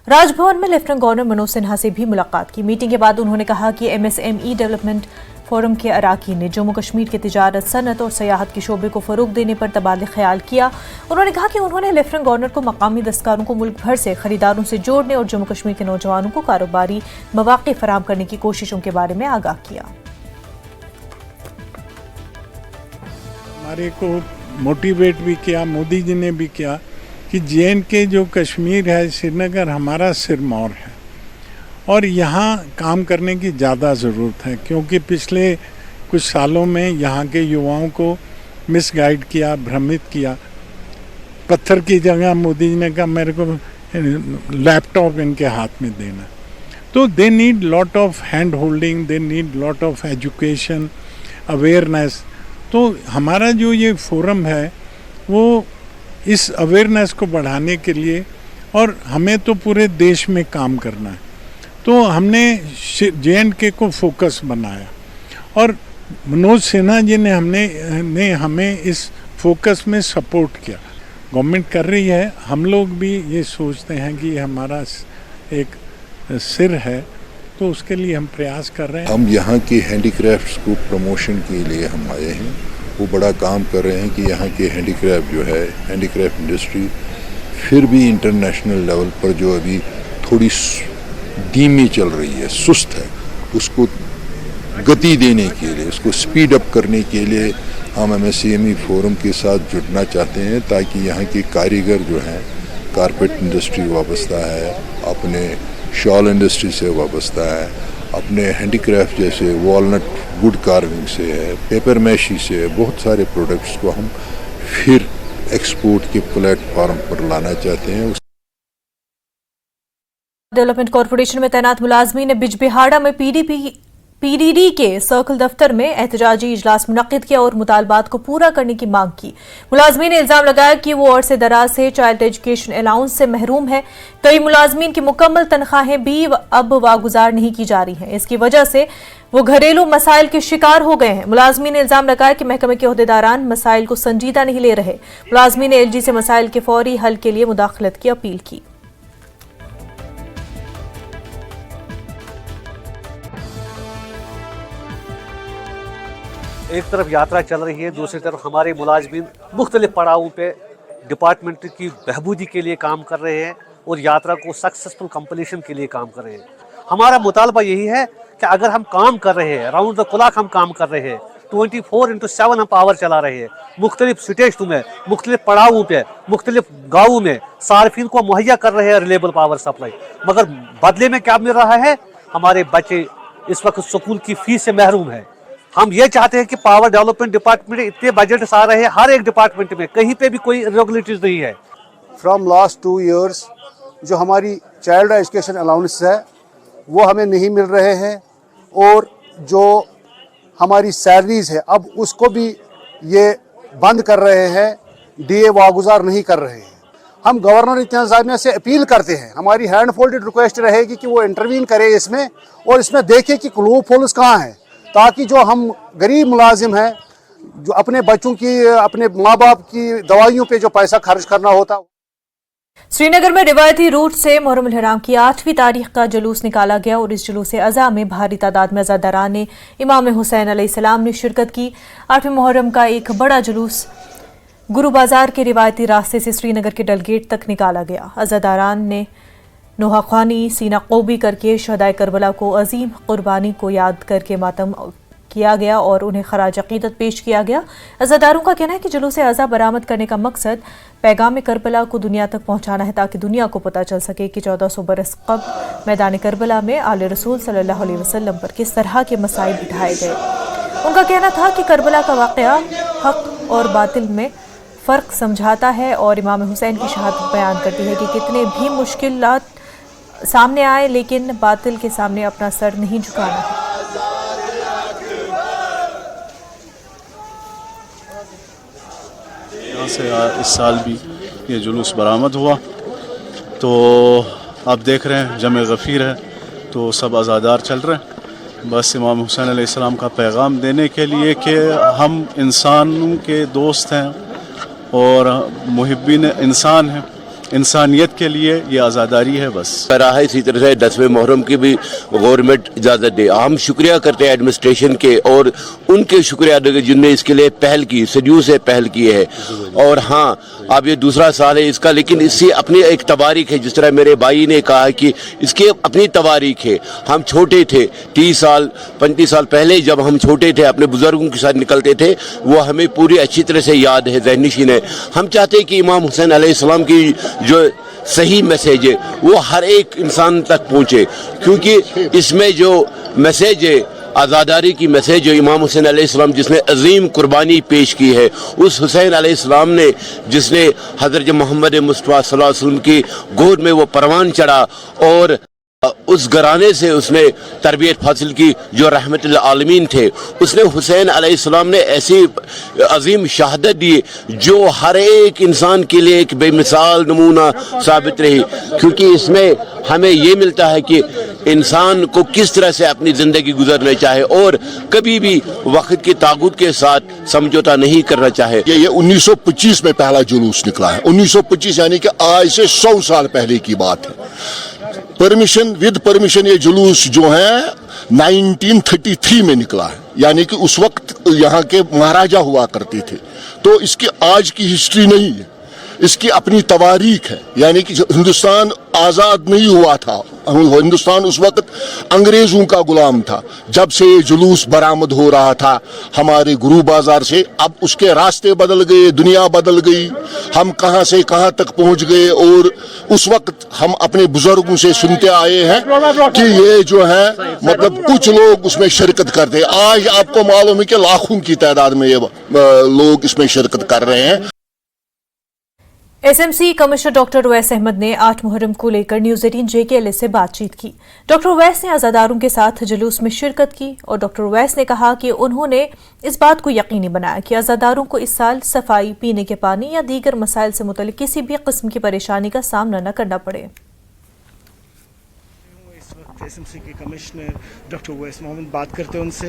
राजभवन में लेफ्टिनेंट गवर्नर मनोज सिन्हा से भी मुलाकात की। मीटिंग के बाद उन्होंने कहा कि एमएसएमई डेवलपमेंट फोरम के अराकीन ने जम्मू कश्मीर के तिजारत, सनत और सयाहत के शोबे को फरोग देने पर तबादले ख्याल किया। उन्होंने कहा कि उन्होंने लेफ्टिनेंट गवर्नर को मकामी दस्तकारों को मुल्क भर से खरीदारों से जोड़ने और जम्मू कश्मीर के नौजवानों को कारोबारी मौके फराहम करने की कोशिशों के बारे में आगाह किया। हमारे को मोटिवेट भी किया, मोदी जी ने भी किया कि जे.एंड.के जो कश्मीर है, श्रीनगर हमारा सिरमौर है और यहाँ काम करने की ज़्यादा ज़रूरत है, क्योंकि पिछले कुछ सालों में यहाँ के युवाओं को मिसगाइड किया, भ्रमित किया। पत्थर की जगह मोदी जी ने कहा मेरे को लैपटॉप इनके हाथ में देना। तो they need lot of hand holding, they need lot of education, awareness. तो हमारा जो ये फोरम है वो इस अवेयरनेस को बढ़ाने के लिए, और हमें तो पूरे देश में काम करना है, तो हमने जे.एंड.के को फोकस बनाया और मनोज सिन्हा जी ने हमें इस फोकस में सपोर्ट किया। गवर्नमेंट कर रही है, हम लोग भी ये सोचते हैं कि हमारा एक सिर है, तो उसके लिए हम प्रयास कर रहे हैं। हम यहाँ के हैंडीक्राफ्ट्स को प्रमोशन के लिए हम आए हैं, वो बड़ा काम कर रहे हैं कि यहाँ के हैंडीक्राफ्ट जो है, हैंडीक्राफ्ट इंडस्ट्री फिर भी इंटरनेशनल लेवल पर जो अभी थोड़ी धीमी चल रही है, सुस्त है, उसको गति देने के लिए, उसको स्पीड अप करने के लिए हम एमएसएमई फोरम के साथ जुड़ना चाहते हैं, ताकि यहाँ के कारीगर जो हैं, कारपेट इंडस्ट्री वाबस्ता है, अपने शॉल इंडस्ट्री से वाबस्ता है, अपने हैंडीक्राफ्ट जैसे वॉलनट वुड कार्विंग से है, पेपर मैशी से है, बहुत सारे प्रोडक्ट्स को हम फिर एक्सपोर्ट के प्लेटफॉर्म पर लाना चाहते हैं। डेवलपमेंट कॉरपोरेशन में तैनात मुलाजमीन ने बिजबिहाड़ा में पीडीडी के सर्कल दफ्तर में एहतजाजी इजलास मुनक्किद किया और मुतालबात को पूरा करने की मांग की। मुलाजमीन ने इल्जाम लगाया कि वो अरसे दराज से चाइल्ड एजुकेशन अलाउंस से महरूम है। कई मुलाजमीन की मुकम्मल तनख्वाहें भी अब वागुजार नहीं की जा रही हैं। इसकी वजह से वो घरेलू मसाइल के शिकार हो गए हैं। मुलाजमीन ने इल्जाम लगाया कि महकमे के ओहदेदारान मसाइल को संजीदा नहीं ले रहे। मुलाजमीन ने एलजी से मसाइल के फौरी हल के लिए मुदाखलत की अपील की। एक तरफ यात्रा चल रही है, दूसरी तरफ हमारे मुलाजमीन मुख्तलिफ पड़ावों पे डिपार्टमेंट की बहबूदी के लिए काम कर रहे हैं और यात्रा को सक्सेसफुल कंप्लीशन के लिए काम कर रहे हैं। हमारा मुतालबा यही है कि अगर हम काम कर रहे हैं, राउंड द क्लॉक हम काम कर रहे हैं, 24/7 हम पावर चला रहे हैं। मुख्तलिफ स्टेशनों में, मुख्तलिफ पड़ावों पे, मुख्तलिफ गाँवों में सार्फिन को मुहैया कर रहे हैं रिलेबल पावर सप्लाई। मगर बदले में क्या मिल रहा है? हमारे बच्चे इस वक्त स्कूल की फीस से महरूम है। हम ये चाहते हैं कि पावर डेवलपमेंट डिपार्टमेंट में इतने बजट्स आ रहे हैं, हर एक डिपार्टमेंट में कहीं पे भी कोई रेगुलेटरीज नहीं है। फ्रॉम लास्ट 2 years जो हमारी चाइल्ड एजुकेशन अलाउंस है वो हमें नहीं मिल रहे हैं, और जो हमारी सैलरीज है अब उसको भी ये बंद कर रहे हैं, डीए वागुजार नहीं कर रहे हैं। हम गवर्नर इंतजामिया से अपील करते हैं, हमारी हैंड फोल्डेड रिक्वेस्ट रहेगी कि वो इंटरवीन करे इसमें, और इसमें देखे कि लूप होल्स कहाँ हैं, ताकि जो हम गरीब मुलाजिम हैं, जो अपने बच्चों की, अपने माँ बाप की दवाइयों पे जो पैसा खर्च करना होता। श्रीनगर में रिवायती रूट से मुहर्रम हराम की 8वीं तारीख का जुलूस निकाला गया और इस जुलूस अज़ा में भारी तादाद में अज़ादारान ने इमाम हुसैन अलैहिस्सलाम ने शिरकत की। 8वें मुहर्रम का एक बड़ा जुलूस गुरु बाजार के रिवायती रास्ते से श्रीनगर के डलगेट तक निकाला गया। अज़ादारान ने नोहाख्वानी, सीना कोबी करके शहदाए करबला को अजीम कुर्बानी को याद करके मातम किया गया और उन्हें खराज अकीदत पेश किया गया। अज़ादारों का कहना है कि जुलूस अज़ा बरामद करने का मकसद पैगाम करबला को दुनिया तक पहुंचाना है, ताकि दुनिया को पता चल सके कि 1400 बरस कब्ल मैदान करबला में आले रसूल सल्लल्लाहु अलैहि वसल्लम पर किस तरह के मसाइब उठाए गए। उनका कहना था कि करबला का वाक़या हक और बातिल में फ़र्क समझाता है और इमाम हुसैन की शहादत बयान करती है कि कितने भी मुश्किलात सामने आए लेकिन बातिल के सामने अपना सर नहीं झुकाना है। यहाँ से इस साल भी ये जुलूस बरामद हुआ, तो आप देख रहे हैं जमे गफ़ीर है, तो सब आज़ादार चल रहे हैं बस इमाम हुसैन अलैहिस्सलाम का पैगाम देने के लिए कि हम इंसानों के दोस्त हैं और मुहिब्बीन इंसान हैं, इंसानियत के लिए ये आज़ादारी है बस। रहा है इसी तरह से 10वें मुहर्रम की भी गवर्नमेंट इजाज़त दे। हम शुक्रिया करते हैं एडमिनिस्ट्रेशन के और उनके शुक्रिया अदा जिनने इसके लिए पहल की, सदियों से पहल की है। और हाँ, अब ये दूसरा साल है इसका, लेकिन इससे अपनी एक तवारीख है। जिस तरह मेरे भाई ने कहा कि इसके अपनी तवारीख है। हम छोटे थे, 30 साल 35 साल पहले जब हम छोटे थे अपने बुजुर्गों के साथ निकलते थे, वो हमें पूरी अच्छी तरह से याद है, ज़हनशीन है। हम चाहते हैं कि इमाम हुसैन अलैहिस्सलाम की जो सही मैसेज है वो हर एक इंसान तक पहुँचे, क्योंकि इसमें जो मैसेज है आज़ादारी की मैसेज है, इमाम हुसैन अलैहिस्सलाम जिसने अजीम कुर्बानी पेश की है, उस हुसैन अलैहिस्सलाम ने जिसने हज़रत मोहम्मद मुस्तफ़ा सल्लल्लाहु अलैहि वसल्लम की गोद में वो परवान चढ़ा और उस घराने से उसने तरबियत हासिल की जो रहमतुल आलमीन थे। उसने हुसैन अलैहिस्सलाम ने ऐसी अजीम शहादत दी जो हर एक इंसान के लिए एक बेमिसाल नमूना साबित रही, क्योंकि इसमें हमें ये मिलता है कि इंसान को किस तरह से अपनी ज़िंदगी गुजरना चाहे और कभी भी वक्त की ताकत के साथ समझौता नहीं करना चाहे। ये 1925 में पहला जुलूस निकला है। 1925 यानी कि आज से 100 साल पहले की बात है। विद परमिशन ये जुलूस जो है 1933 में निकला है, यानी कि उस वक्त यहाँ के महाराजा हुआ करते थे। तो इसकी आज की हिस्ट्री नहीं है, इसकी अपनी तवारीख है। यानी कि हिंदुस्तान आज़ाद नहीं हुआ था, हिंदुस्तान उस वक्त अंग्रेज़ों का गुलाम था। जब से ये जुलूस बरामद हो रहा था हमारे गुरु बाजार से, अब उसके रास्ते बदल गए, दुनिया बदल गई, हम कहाँ से कहाँ तक पहुँच गए। और उस वक्त हम अपने बुजुर्गों से सुनते आए हैं कि ये जो है मतलब कुछ लोग उसमें शिरकत करते। आज आपको मालूम है कि लाखों की तादाद में ये लोग इसमें शिरकत कर रहे हैं। SMC commissioner doctor Uwais Ahmad ने 8 मुहर्रम को लेकर न्यूज़ 18 JKLA से बातचीत की। डॉक्टर उवैस ने आज़ादारों के साथ जुलूस में शिरकत की और डॉक्टर उवैस ने कहा कि उन्होंने इस बात को यकीनी बनाया कि आज़ादारों को इस साल सफाई, पीने के पानी या दीगर मसाइल से मुतल्लिक किसी भी किस्म की परेशानी का सामना न करना पड़े। एसएमसी के कमिश्नर डॉक्टर उवैस मोहम्मद बात करते हैं उनसे,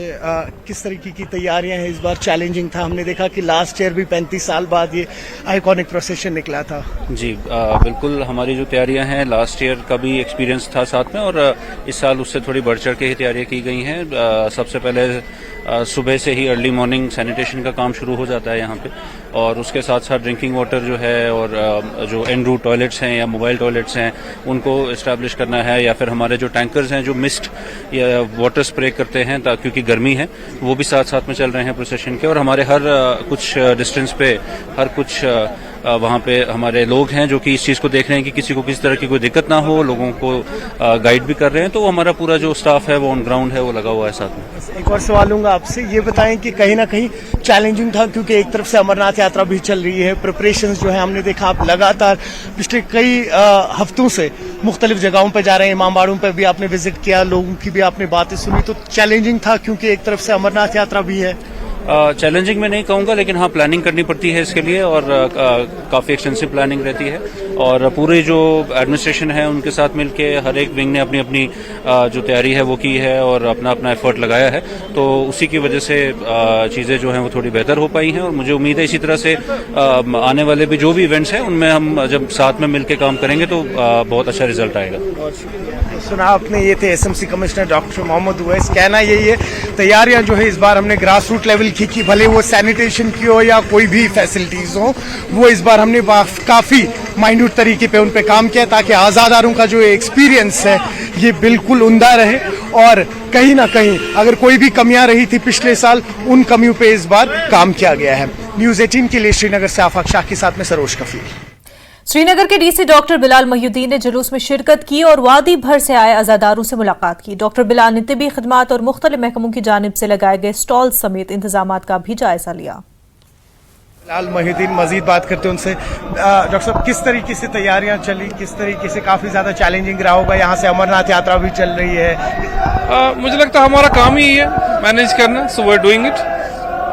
किस तरीके की तैयारियां हैं? इस बार चैलेंजिंग था, हमने देखा कि लास्ट ईयर भी 35 साल बाद ये आइकॉनिक प्रोसेशन निकला था। जी बिल्कुल, हमारी जो तैयारियां हैं लास्ट ईयर का भी एक्सपीरियंस था साथ में और इस साल उससे थोड़ी बढ़ चढ़ के ही तैयारियां की गई हैं। सबसे पहले सुबह से ही अर्ली मॉर्निंग सैनिटेशन का काम शुरू हो जाता है यहाँ पे, और उसके साथ साथ ड्रिंकिंग वाटर जो है और जो एन रूट टॉयलेट्स हैं या मोबाइल टॉयलेट्स हैं उनको इस्टेब्लिश करना है, या फिर हमारे जो टैंकर्स हैं जो मिस्ट या वाटर स्प्रे करते हैं क्योंकि गर्मी है, वो भी साथ साथ में चल रहे हैं प्रोसेशन के। और हमारे हर कुछ डिस्टेंस पे हर कुछ वहाँ पे हमारे लोग हैं जो कि इस चीज़ को देख रहे हैं कि किसी को किसी तरह की कोई दिक्कत ना हो, लोगों को गाइड भी कर रहे हैं। तो हमारा पूरा जो स्टाफ है वो ऑन ग्राउंड है, वो लगा हुआ है साथ में। एक और सवाल लूंगा आपसे, ये बताएं कि कहीं ना कहीं चैलेंजिंग था क्योंकि एक तरफ से अमरनाथ यात्रा भी चल रही है, प्रिपरेशंस जो है हमने देखा आप लगातार पिछले कई हफ्तों से मुख्तलिफ जगहों पर जा रहे हैं, इमामबाड़ों पर भी आपने विजिट किया, लोगों की भी आपने बातें सुनी, तो चैलेंजिंग था क्योंकि एक तरफ से अमरनाथ यात्रा भी है। चैलेंजिंग में नहीं कहूँगा, लेकिन हाँ प्लानिंग करनी पड़ती है इसके लिए, और काफ़ी एक्सटेंसिव प्लानिंग रहती है, और पूरे जो एडमिनिस्ट्रेशन है उनके साथ मिलके हर एक विंग ने अपनी अपनी जो तैयारी है वो की है और अपना अपना एफर्ट लगाया है। तो उसी की वजह से चीज़ें जो हैं वो थोड़ी बेहतर हो पाई हैं, और मुझे उम्मीद है इसी तरह से आने वाले भी जो भी इवेंट्स हैं उनमें हम जब साथ में मिलकर काम करेंगे तो बहुत अच्छा रिजल्ट आएगा। सुना आपने, ये थे SMC commissioner doctor Mohammad Uwais. कहना यही है, तैयारियां जो है इस बार हमने ग्रास रूट लेवल की भले वो सैनिटेशन की हो या कोई भी फैसिलिटीज हो, वो इस बार हमने काफी माइन्यूट तरीके पे उन पे काम किया ताकि आज़ादारों का जो एक्सपीरियंस है ये बिल्कुल उम्दा रहे, और कहीं ना कहीं अगर कोई भी कमियां रही थी पिछले साल उन कमियों पे इस बार काम किया गया है। न्यूज़ 18 के लिए श्रीनगर से आफाक शाह के साथ में सरोज कफील। श्रीनगर के डीसी डॉक्टर बिलाल मोहिउद्दीन ने जुलूस में शिरकत की और वादी भर से आए अज़ादारों से मुलाकात की। डॉक्टर बिलाल ने तिब्बी खिदमात और मुख्तलिफ महकमों की जानिब से लगाए गए स्टॉल समेत इंतजामात का भी जायजा लिया। बिलाल मोहिउद्दीन मजीद बात करते हैं उनसे। डॉक्टर साहब, किस तरीके से तैयारियां चली, किस तरीके से काफी ज्यादा चैलेंजिंग रहा होगा, यहाँ से अमरनाथ यात्रा भी चल रही है। मुझे लगता है हमारा काम ही है मैनेज करना, so we are doing it,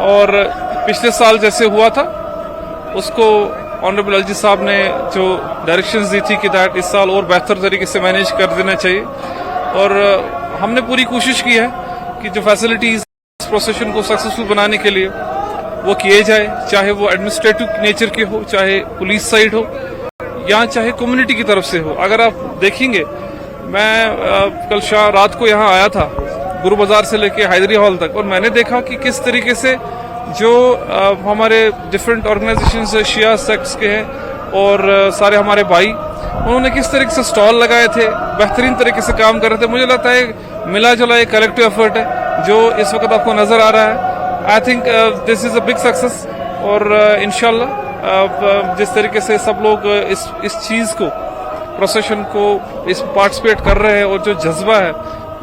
और पिछले साल जैसे हुआ था उसको ऑनरेबल अलजी साहब ने जो डायरेक्शंस दी थी कि दैट इस साल और बेहतर तरीके से मैनेज कर देना चाहिए, और हमने पूरी कोशिश की है कि जो फैसिलिटीज प्रोसेशन को सक्सेसफुल बनाने के लिए वो किए जाए, चाहे वो एडमिनिस्ट्रेटिव नेचर के हो, चाहे पुलिस साइड हो, या चाहे कम्युनिटी की तरफ से हो। अगर आप देखेंगे, मैं कल रात को यहाँ आया था गुरु बाजार से लेके हैदरी हॉल तक, और मैंने देखा कि किस तरीके से जो हमारे डिफरेंट ऑर्गेनाइजेशंस शिया सेक्ट्स के हैं और सारे हमारे भाई, उन्होंने किस तरीके से स्टॉल लगाए थे, बेहतरीन तरीके से काम कर रहे थे। मुझे लगता है मिला जुला एक कलेक्टिव एफर्ट है जो इस वक्त आपको नजर आ रहा है। I think this is a big success, और इंशाल्लाह जिस तरीके से सब लोग इस चीज को, प्रोसेशन को इस पार्टिसिपेट कर रहे हैं, और जो जज्बा है,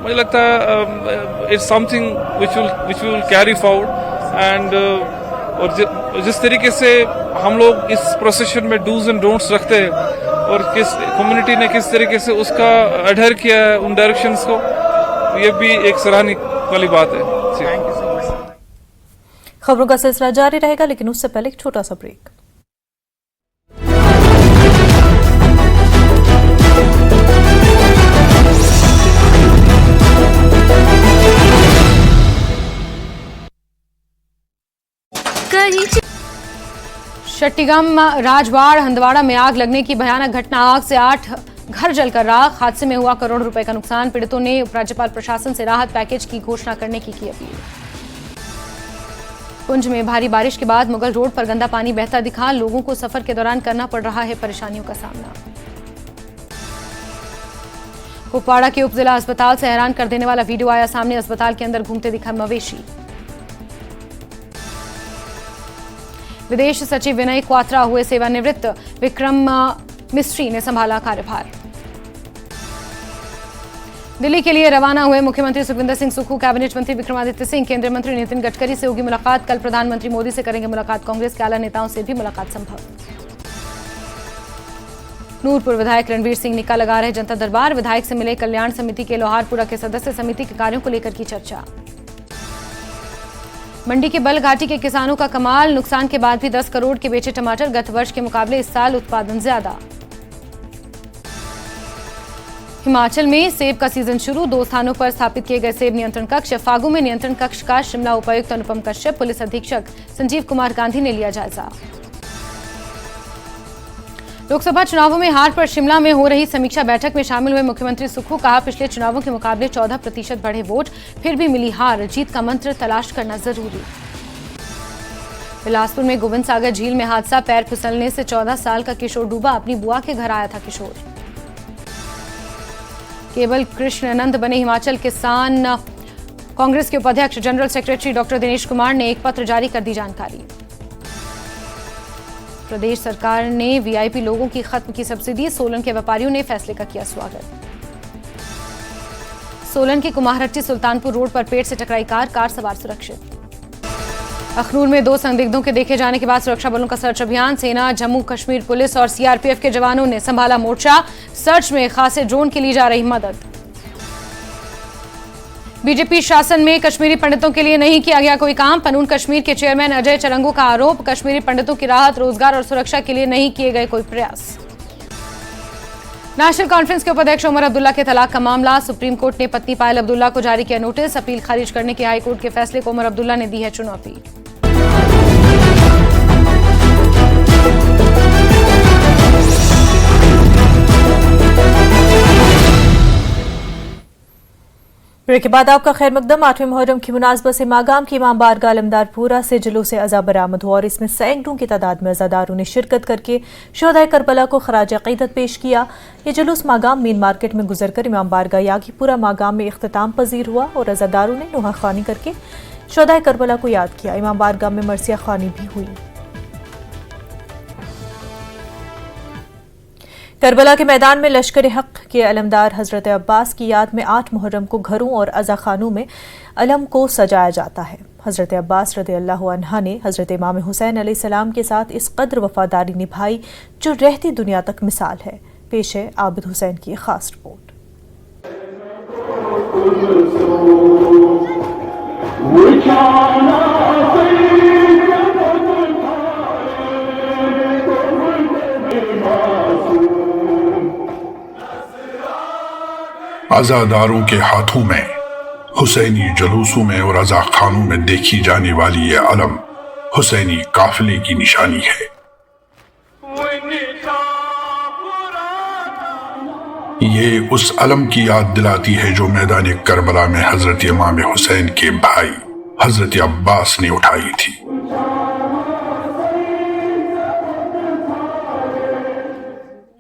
मुझे लगता है it's something which will carry forward. And और जिस तरीके से हम लोग इस प्रोसेशन में डूज एंड डोंट्स रखते हैं, और किस कम्युनिटी ने किस तरीके से उसका अडर किया है उन डायरेक्शंस को, ये भी एक सराहनीय वाली बात है। खबरों का सिलसिला जारी रहेगा, लेकिन उससे पहले एक छोटा सा ब्रेक। शट्टीगम राजवाड़ हंदवाड़ा में आग लगने की भयानक घटना। आग से 8 घर जलकर राख। हादसे में हुआ करोड़ों रुपए का नुकसान। पीड़ितों ने उपराज्यपाल प्रशासन से राहत पैकेज की घोषणा करने की अपील। पुंछ में भारी बारिश के बाद मुगल रोड पर गंदा पानी बहता दिखा। लोगों को सफर के दौरान करना पड़ रहा है परेशानियों का सामना। कुपवाड़ा के उप जिला अस्पताल से हैरान कर देने वाला वीडियो आया सामने। अस्पताल के अंदर घूमते दिखा मवेशी। विदेश सचिव विनय क्वात्रा हुए सेवानिवृत्त। विक्रम मिस्त्री ने संभाला कार्यभार। दिल्ली के लिए रवाना हुए मुख्यमंत्री सुखविंदर सिंह सुक्खू, कैबिनेट मंत्री विक्रमादित्य सिंह, केंद्रीय मंत्री नितिन गडकरी से होगी मुलाकात। कल प्रधानमंत्री मोदी से करेंगे मुलाकात। कांग्रेस के आला नेताओं से भी मुलाकात संभव। नूरपुर विधायक रणवीर सिंह निक्का लगा रहे जनता दरबार। विधायक से मिले कल्याण समिति के लोहारपुरा के सदस्य। समिति के कार्यों को लेकर की चर्चा। मंडी के बल घाटी के किसानों का कमाल। नुकसान के बाद भी 10 करोड़ के बेचे टमाटर। गत वर्ष के मुकाबले इस साल उत्पादन ज्यादा। हिमाचल में सेब का सीजन शुरू। 2 स्थानों पर स्थापित किए गए सेब नियंत्रण कक्ष। फागू में नियंत्रण कक्ष का शिमला उपायुक्त अनुपम कश्यप, पुलिस अधीक्षक संजीव कुमार गांधी ने लिया जायजा। लोकसभा चुनावों में हार पर शिमला में हो रही समीक्षा बैठक में शामिल हुए मुख्यमंत्री सुक्खू, कहा पिछले चुनावों के मुकाबले 14% बढ़े वोट, फिर भी मिली हार, जीत का मंत्र तलाश करना जरूरी। बिलासपुर में गोविंद सागर झील में हादसा, पैर फिसलने से 14 साल का किशोर डूबा, अपनी बुआ के घर आया था किशोर। केवल कृष्णानंद बने हिमाचल किसान कांग्रेस के उपाध्यक्ष, general secretary doctor Dinesh Kumar ने एक पत्र जारी कर दी जानकारी। प्रदेश सरकार ने वीआईपी लोगों की खत्म की सब्सिडी, सोलन के व्यापारियों ने फैसले का किया स्वागत। सोलन के कुमारहट्टी सुल्तानपुर रोड पर पेड़ से टकराई कार सवार सुरक्षित। अखनूर में 2 संदिग्धों के देखे जाने के बाद सुरक्षा बलों का सर्च अभियान, सेना, जम्मू कश्मीर पुलिस और सीआरपीएफ के जवानों ने संभाला मोर्चा, सर्च में खासे ड्रोन की ली जा रही मदद। बीजेपी शासन में कश्मीरी पंडितों के लिए नहीं किया गया कोई काम, पनून कश्मीर के चेयरमैन अजय चरंगू का आरोप, कश्मीरी पंडितों की राहत, रोजगार और सुरक्षा के लिए नहीं किए गए कोई प्रयास। नेशनल कॉन्फ्रेंस के उपाध्यक्ष उमर अब्दुल्ला के तलाक का मामला, सुप्रीम कोर्ट ने पत्नी पायल अब्दुल्ला को जारी किया नोटिस, अपील खारिज करने के हाईकोर्ट के फैसले को उमर अब्दुल्ला ने दी है चुनौती। ब्रेक के बाद आपका खैर मकदम। 8वें मुहर्रम की मुनासबत से मागाम की इमाम बारगाह अलमदारपुरा से जुलूस अज़ा बरामद हुआ और इसमें सैकड़ों की तादाद में अज़ादारों ने शिरकत करके शोहदाए करबला को खराज अक़ीदत पेश किया। ये जुलूस मागाम मेन मार्केट में गुजरकर इमाम बारगाह यागीपुरा मागाम में इख्तिताम पजीर हुआ और अज़ादारों ने नुहा ख़्वानी करके शोहदाए करबला को याद किया। इमाम बारगाह में मरसिया ख़्वानी भी हुई। करबला के मैदान में लश्कर हक के अलमदार हजरत अब्बास की याद में 8 मुहर्रम को घरों और अज़ा खानों में अलम को सजाया जाता है। हजरत अब्बास रज़ियल्लाहु अन्हा ने हजरत इमाम हुसैन अलैहिस्सलाम के साथ इस कद्र वफादारी निभाई जो रहती दुनिया तक मिसाल है। पेश है आबिद हुसैन की खास रिपोर्ट। अज़ादारों के हाथों में, हुसैनी जुलूसों में और अज़ा खानों में देखी जाने वाली ये अलम हुसैनी काफिले की निशानी है। ये उस अलम की याद दिलाती है जो मैदान करबला में हजरत इमाम हुसैन के भाई हजरत अब्बास ने उठाई थी।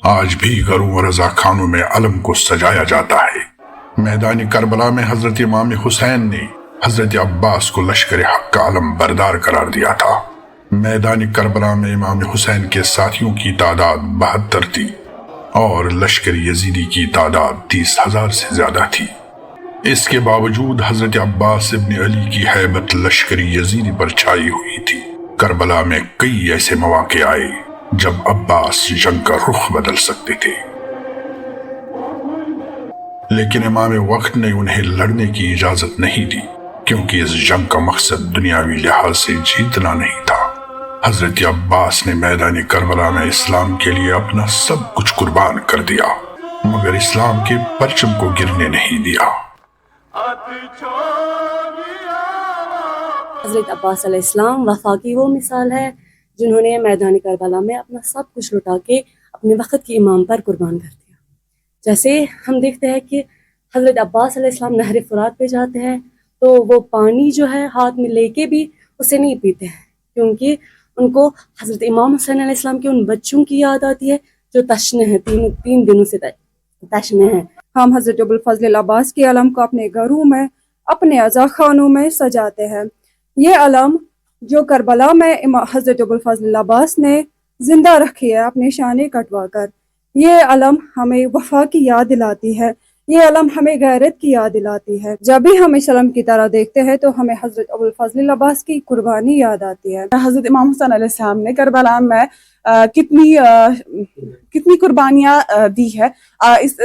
आज भी घरों और रज़ा खानों में अलम को सजाया जाता है। मैदान करबला में हजरत इमाम हुसैन ने हजरत अब्बास को लश्कर हक का अलम बरदार करार दिया था। मैदान करबला में इमाम हुसैन के साथियों की तादाद 72 थी और लश्कर यजीदी की तादाद 30,000 से ज्यादा थी। इसके बावजूद हजरत अब्बास इब्न अली की हैबत लश्करी यजीदी पर छाई हुई थी। करबला में कई ऐसे मौके आए जब अब्बास जंग का रुख बदल सकते थे, लेकिन इमाम वक्त ने उन्हें लड़ने की इजाजत नहीं दी, क्योंकि इस जंग का मकसद दुनियावी लिहाज से जीतना नहीं था। हजरत अब्बास ने मैदान करबला में इस्लाम के लिए अपना सब कुछ कुर्बान कर दिया, मगर इस्लाम के परचम को गिरने नहीं दिया। हजरत अब्बास अलैहिस्सलाम वफा की वो मिसाल है जिन्होंने मैदान करबला में अपना सब कुछ लुटा के अपने वक्त के इमाम पर कुर्बान कर दिया। जैसे हम देखते हैं कि हजरत अब्बास अलैहिस्सलाम नहर फुरात पे जाते हैं तो वो पानी जो है हाथ में लेके भी उसे नहीं पीते हैं, क्योंकि उनको हजरत इमाम हुसैन अलैहिस्सलाम के उन बच्चों की याद आती है जो तशने हैं, तीन दिनों से तशने हैं। हम हजरत अबुल फजल अब्बास के अलम को अपने घरों में, अपने अज़ा खानों में सजाते हैं। ये अलम जो करबला में हजरत अबुल फजल अब्बास ने जिंदा रखी है अपने शाने कटवा कर, ये अलम हमें वफा की याद दिलाती है, ये अलम हमें गैरत की याद दिलाती है। जब भी हम इस अलम की तरह देखते हैं तो हमें हजरत अबुल फजल अब्बास की कुर्बानी याद आती है। हजरत इमाम हुसैन अलैहिस्सलाम ने करबला में कितनी कुर्बानियाँ दी है इस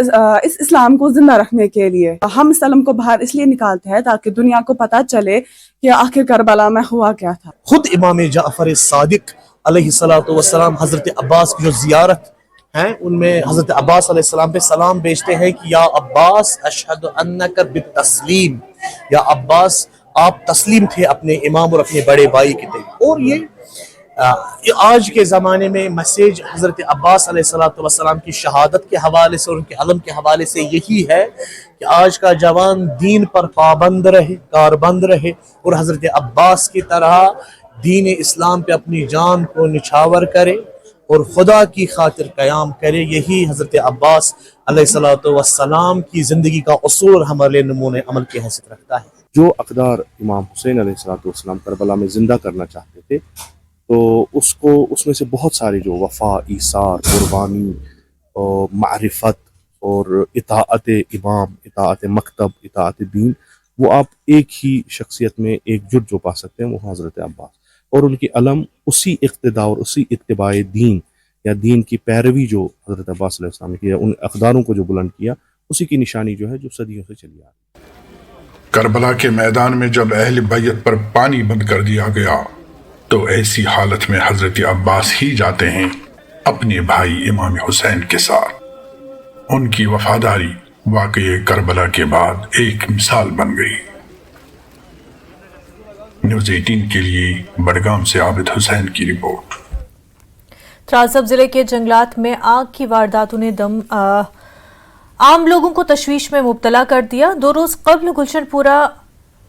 इस्लाम को जिंदा रखने के लिए। हम इस अलम को बाहर इसलिए निकालते हैं ताकि दुनिया को पता चले कि आखिर करबला में हुआ क्या था। खुद इमाम जाफर सादिक अलैहिस्सलातु वस्सलाम हजरत अब्बास की जो जियारत है उनमें हजरत अब्बास अलैहिस्सलाम पे सलाम भेजते हैं कि या अब्बास अशहदु अन्नका बित्तस्लीम, या अब्बास आप तस्लीम थे अपने इमाम और अपने बड़े भाई के थे। और ये आज के ज़माने में मैसेज हज़रत अब्बास अलैहिस्सलाम की शहादत के हवाले से और उनके अलम के हवाले से यही है कि आज का जवान दीन पर पाबंद रहे, कारबंद रहे और हज़रत अब्बास की तरह दीन इस्लाम पे अपनी जान को निछावर करे और खुदा की खातिर क़याम करे। यही हज़रत अब्बास अलैहिस्सलाम की ज़िंदगी का उसूल हमारे नमूने अमल की हैसियत रखता है। जो अक़दार इमाम हुसैन अलैहिस्सलाम करबला में ज़िंदा करना चाहते थे, तो उसको उसमें से बहुत सारी जो वफ़ा, ईसार, कुर्बानी और मारिफत और इताअत इमाम, इताअत मकतब, इताअत दीन, वो आप एक ही शख्सियत में एकजुट जो पा सकते हैं वो हज़रत अब्बास, और उनकी अलम उसी इक़्तिदा और उसी इत्तिबाए दीन या दीन की पैरवी जो हज़रत अब्बास अलैहिस्सलाम ने किया, उन अक़दारों को जो बुलंद किया, उसी की निशानी जो है जो सदियों से चली आ रही है। करबला के मैदान में जब अहले बैत पर पानी बंद कर दिया गया तो ऐसी हालत में हजरत अब्बास ही जाते हैं अपने भाई इमाम हुसैन के साथ। उनकी वफादारी वाक़ई करबला के बाद एक मिसाल बन गई। न्यूज़ 18 के लिए बडगाम से आबिद हुसैन की रिपोर्ट। त्रासब जिले के जंगलात में आग की वारदातों ने आम लोगों को तशवीश में मुब्तला कर दिया। 2 रोज कबल गुलशनपुरा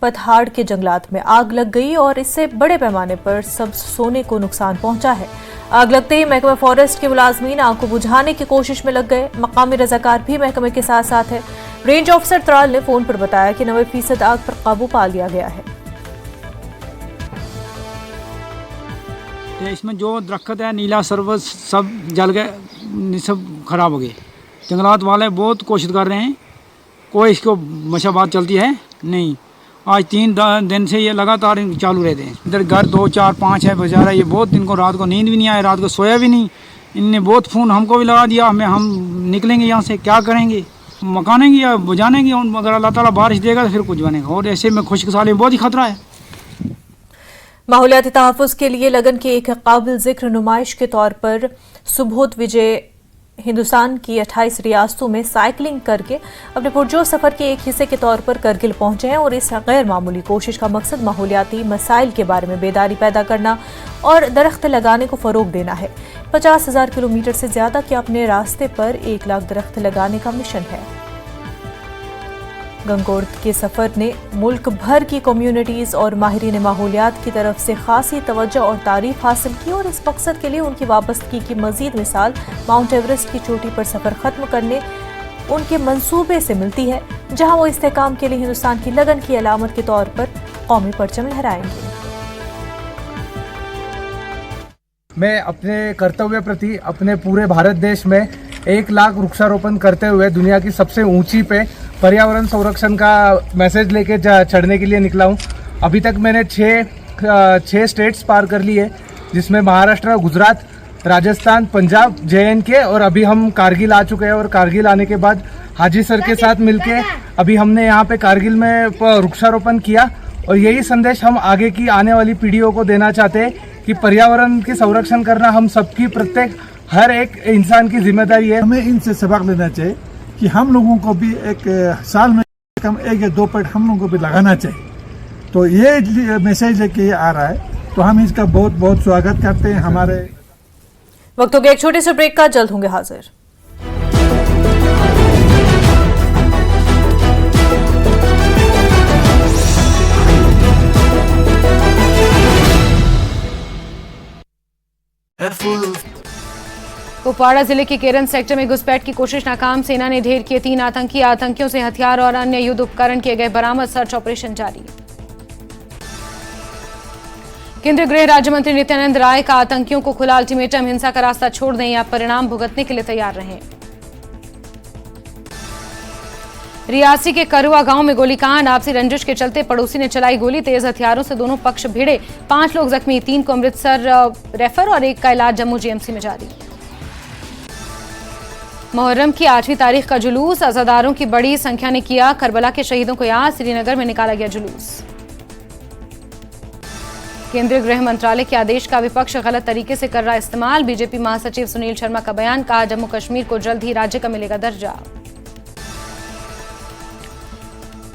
पतहाड़ के जंगलात में आग लग गई और इससे बड़े पैमाने पर सब्ज सोने को नुकसान पहुंचा है। आग लगते ही महकमा फॉरेस्ट के मुलाजमीन आग को बुझाने की कोशिश में लग गए। मकामी रजाकार भी महकमे के साथ साथ है। रेंज ऑफिसर त्राल ने फोन पर बताया कि 90% आग पर काबू पा लिया गया है। इसमें जो दरख्त है नीला सरवस सब जल गए, सब खराब हो गए। जंगलात वाले बहुत कोशिश कर रहे हैं, कोई इसको मशाबात चलती है नहीं। आज 3 दिन से ये लगातार चालू रहते हैं। इधर घर 2, 4, 5 है बाजार है। ये बहुत दिन को रात को नींद भी नहीं आए, रात को सोया भी नहीं। इनने बहुत फ़ोन हमको भी लगा दिया, हम निकलेंगे यहाँ से, क्या करेंगे, मकाने की या बुझाने की। अगर अल्लाह ताला बारिश देगा तो फिर कुछ बनेगा, और ऐसे में खुशकसाली में बहुत ही खतरा है। माहौलियाती तहफ़्फ़ुज़ के लिए लगन की एक काबिल ज़िक्र नुमाइश के तौर पर सुबोध विजय हिंदुस्तान की 28 रियासतों में साइकिलिंग करके अपने पुरजोश सफ़र के एक हिस्से के तौर पर करगिल पहुंचे हैं और इस गैर मामूली कोशिश का मकसद माहौलियाती मसाइल के बारे में बेदारी पैदा करना और दरख्त लगाने को फ़रोग देना है। 50,000 किलोमीटर से ज़्यादा के अपने रास्ते पर 1 लाख दरख्त लगाने का मिशन है। गंगोर के सफर ने मुल्क भर की कम्युनिटीज और माहिरीन माहौलियात की तरफ से खासी तवज्जो और तारीफ हासिल की और इस मकसद के लिए उनकी वाबस्तगी की मजीद मिसाल माउंट एवरेस्ट की चोटी पर सफर खत्म करने उनके मंसूबे से मिलती है, जहां वो इस्तेकाम के लिए हिंदुस्तान की लगन की अलामत के तौर पर कौमी परचम लहराएंगे। मैं अपने कर्तव्य प्रति अपने पूरे भारत देश में 1 लाख वृक्षारोपण करते हुए दुनिया की सबसे ऊंची पे पर्यावरण संरक्षण का मैसेज लेके चढ़ने के लिए निकला हूँ। अभी तक मैंने 6 स्टेट्स पार कर लिए, जिसमें महाराष्ट्र, गुजरात, राजस्थान, पंजाब, JNK और अभी हम कारगिल आ चुके हैं। और कारगिल आने के बाद हाजी सर के साथ मिलके अभी हमने यहाँ पे कारगिल में वृक्षारोपण किया और यही संदेश हम आगे की आने वाली पीढ़ियों को देना चाहते हैं कि पर्यावरण की संरक्षण करना हम सबकी, प्रत्येक हर एक इंसान की जिम्मेदारी है। हमें इनसे सबक लेना चाहिए कि हम लोगों को भी एक साल में कम 1 या 2 पेड़ हम लोगों को भी लगाना चाहिए। तो ये मैसेज लेके आ रहा है, तो हम इसका बहुत बहुत स्वागत करते हैं। हमारे वक्त हो गया एक छोटे से ब्रेक का, जल्द होंगे हाजिर। कुपवाड़ा जिले के केरन सेक्टर में घुसपैठ की कोशिश नाकाम। सेना ने ढेर किए 3 आतंकी। आतंकियों से हथियार और अन्य युद्ध उपकरण किए गए बरामद। सर्च ऑपरेशन जारी। केंद्रीय गृह राज्य मंत्री नित्यानंद राय का आतंकियों को खुला अल्टीमेटम, हिंसा का रास्ता छोड़ दें या परिणाम भुगतने के लिए तैयार रहें। रियासी के करुआ गांव में गोलीकांड। आपसी रंजिश के चलते पड़ोसी ने चलाई गोली। तेज हथियारों से दोनों पक्ष भिड़े। 5 लोग जख्मी, 3 को अमृतसर रेफर और 1 का इलाज जम्मू GMC में जारी। मुहर्रम की 8वीं तारीख का जुलूस। अज़ादारों की बड़ी संख्या ने किया करबला के शहीदों को याद। श्रीनगर में निकाला गया जुलूस। केंद्रीय गृह मंत्रालय के आदेश का विपक्ष गलत तरीके से कर रहा इस्तेमाल। बीजेपी महासचिव सुनील शर्मा का बयान। कहा जम्मू कश्मीर को जल्द ही राज्य का मिलेगा दर्जा।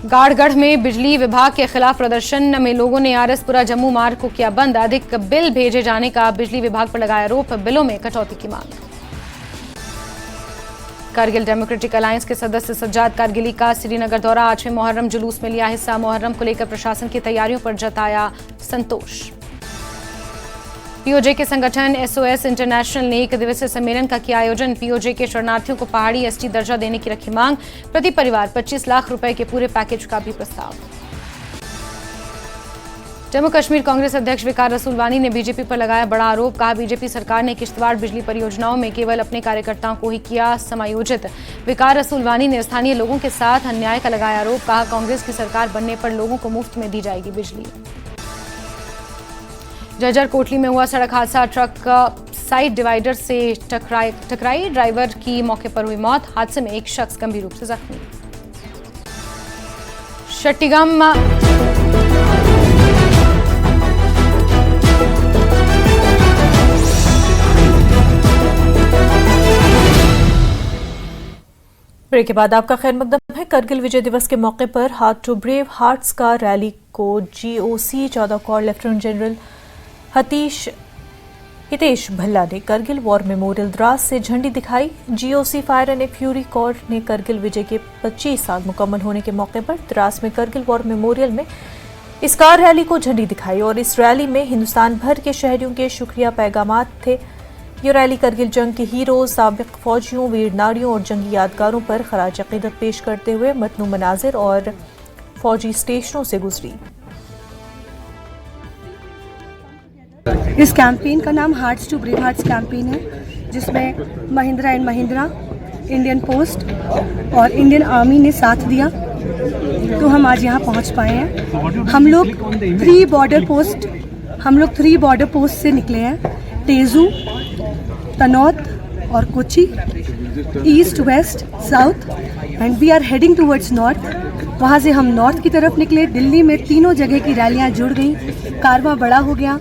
गाड़गढ़ में बिजली विभाग के खिलाफ प्रदर्शन में लोगों ने आरएसपुरा जम्मू मार्ग को किया बंद। अधिक बिल भेजे जाने का बिजली विभाग पर लगाया आरोप, बिलों में कटौती की मांग। कारगिल डेमोक्रेटिक अलायंस के सदस्य सज्जाद कारगिली का श्रीनगर दौरा, 8वें मुहर्रम जुलूस में लिया हिस्सा। मुहर्रम को लेकर प्रशासन की तैयारियों पर जताया संतोष। पीओजे के संगठन एसओएस इंटरनेशनल ने 1 दिवसीय सम्मेलन का किया आयोजन। पीओजे के शरणार्थियों को पहाड़ी एसटी दर्जा देने की रखी मांग। प्रति परिवार 25 लाख रुपए के पूरे पैकेज का भी प्रस्ताव। जम्मू कश्मीर कांग्रेस अध्यक्ष विकार रसूलवानी ने बीजेपी पर लगाया बड़ा आरोप, कहा बीजेपी सरकार ने किश्तवाड़ बिजली परियोजनाओं में केवल अपने कार्यकर्ताओं को ही किया समायोजित। विकार रसूलवानी ने स्थानीय लोगों के साथ अन्याय का लगाया आरोप, कहा कांग्रेस की सरकार बनने पर लोगों को मुफ्त में दी जाएगी बिजली। जज्जर कोटली में हुआ सड़क हादसा, ट्रक साइड डिवाइडर से टकराई, ड्राइवर की मौके पर हुई मौत। हादसे में एक शख्स गंभीर रूप से जख्मी। शट्टिगम ब्रेक के बाद आपका खैर मकदम है। करगिल विजय दिवस के मौके पर हार्ट टू ब्रेव हार्ट्स का रैली को GOC 14 corps lieutenant general Hitesh Bhalla ने करगिल वॉर मेमोरियल द्रास से झंडी दिखाई। GOC fire and fury corps ने करगिल विजय के 25 साल मुकम्मल होने के मौके पर द्रास में करगिल वॉर मेमोरियल में इस कार रैली को झंडी दिखाई और इस रैली में हिंदुस्तान भर के शहरियों के शुक्रिया पैगामात थे। ये रैली करगिल जंग के हीरोज, साबिक फौजियों, वीर नारियों और जंगी यादगारों पर खराज अकीदत पेश करते हुए मतनू मनाजिर और फौजी स्टेशनों से गुजरी। इस कैंपेन का नाम hearts to brave hearts campaign है, जिसमें Mahindra and Mahindra, Indian Post और इंडियन आर्मी ने साथ दिया, तो हम आज यहाँ पहुँच पाए हैं। हम लोग 3 बॉर्डर पोस्ट से निकले हैं, तेजू, तनौत और Kochi, east, west, south, and we are heading towards north. वहाँ से हम नॉर्थ की तरफ निकले। दिल्ली में तीनों जगह की रैलियाँ जुड़ गई, कारवां बड़ा हो गया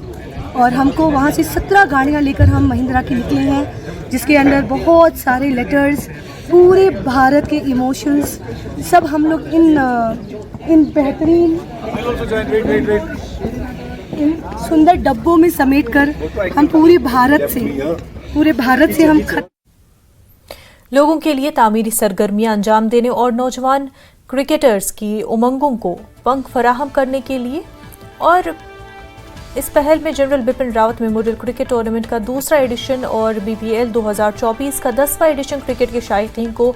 और हमको वहाँ से 17 गाड़ियाँ लेकर हम महिंद्रा की निकले हैं, जिसके अंदर बहुत सारे लेटर्स, पूरे भारत के इमोशंस सब हम लोग इन बेहतरीन इन सुंदर डब्बों में समेटकर हम पूरे भारत से हम लोगों के लिए तामीरी सरगर्मियां अंजाम देने और नौजवान क्रिकेटर्स की उमंगों को पंख फराहम करने के लिए और इस पहल में general Bipin Rawat memorial cricket tournament का दूसरा एडिशन और BPL 2024 का 10वां एडिशन क्रिकेट के शायकीन को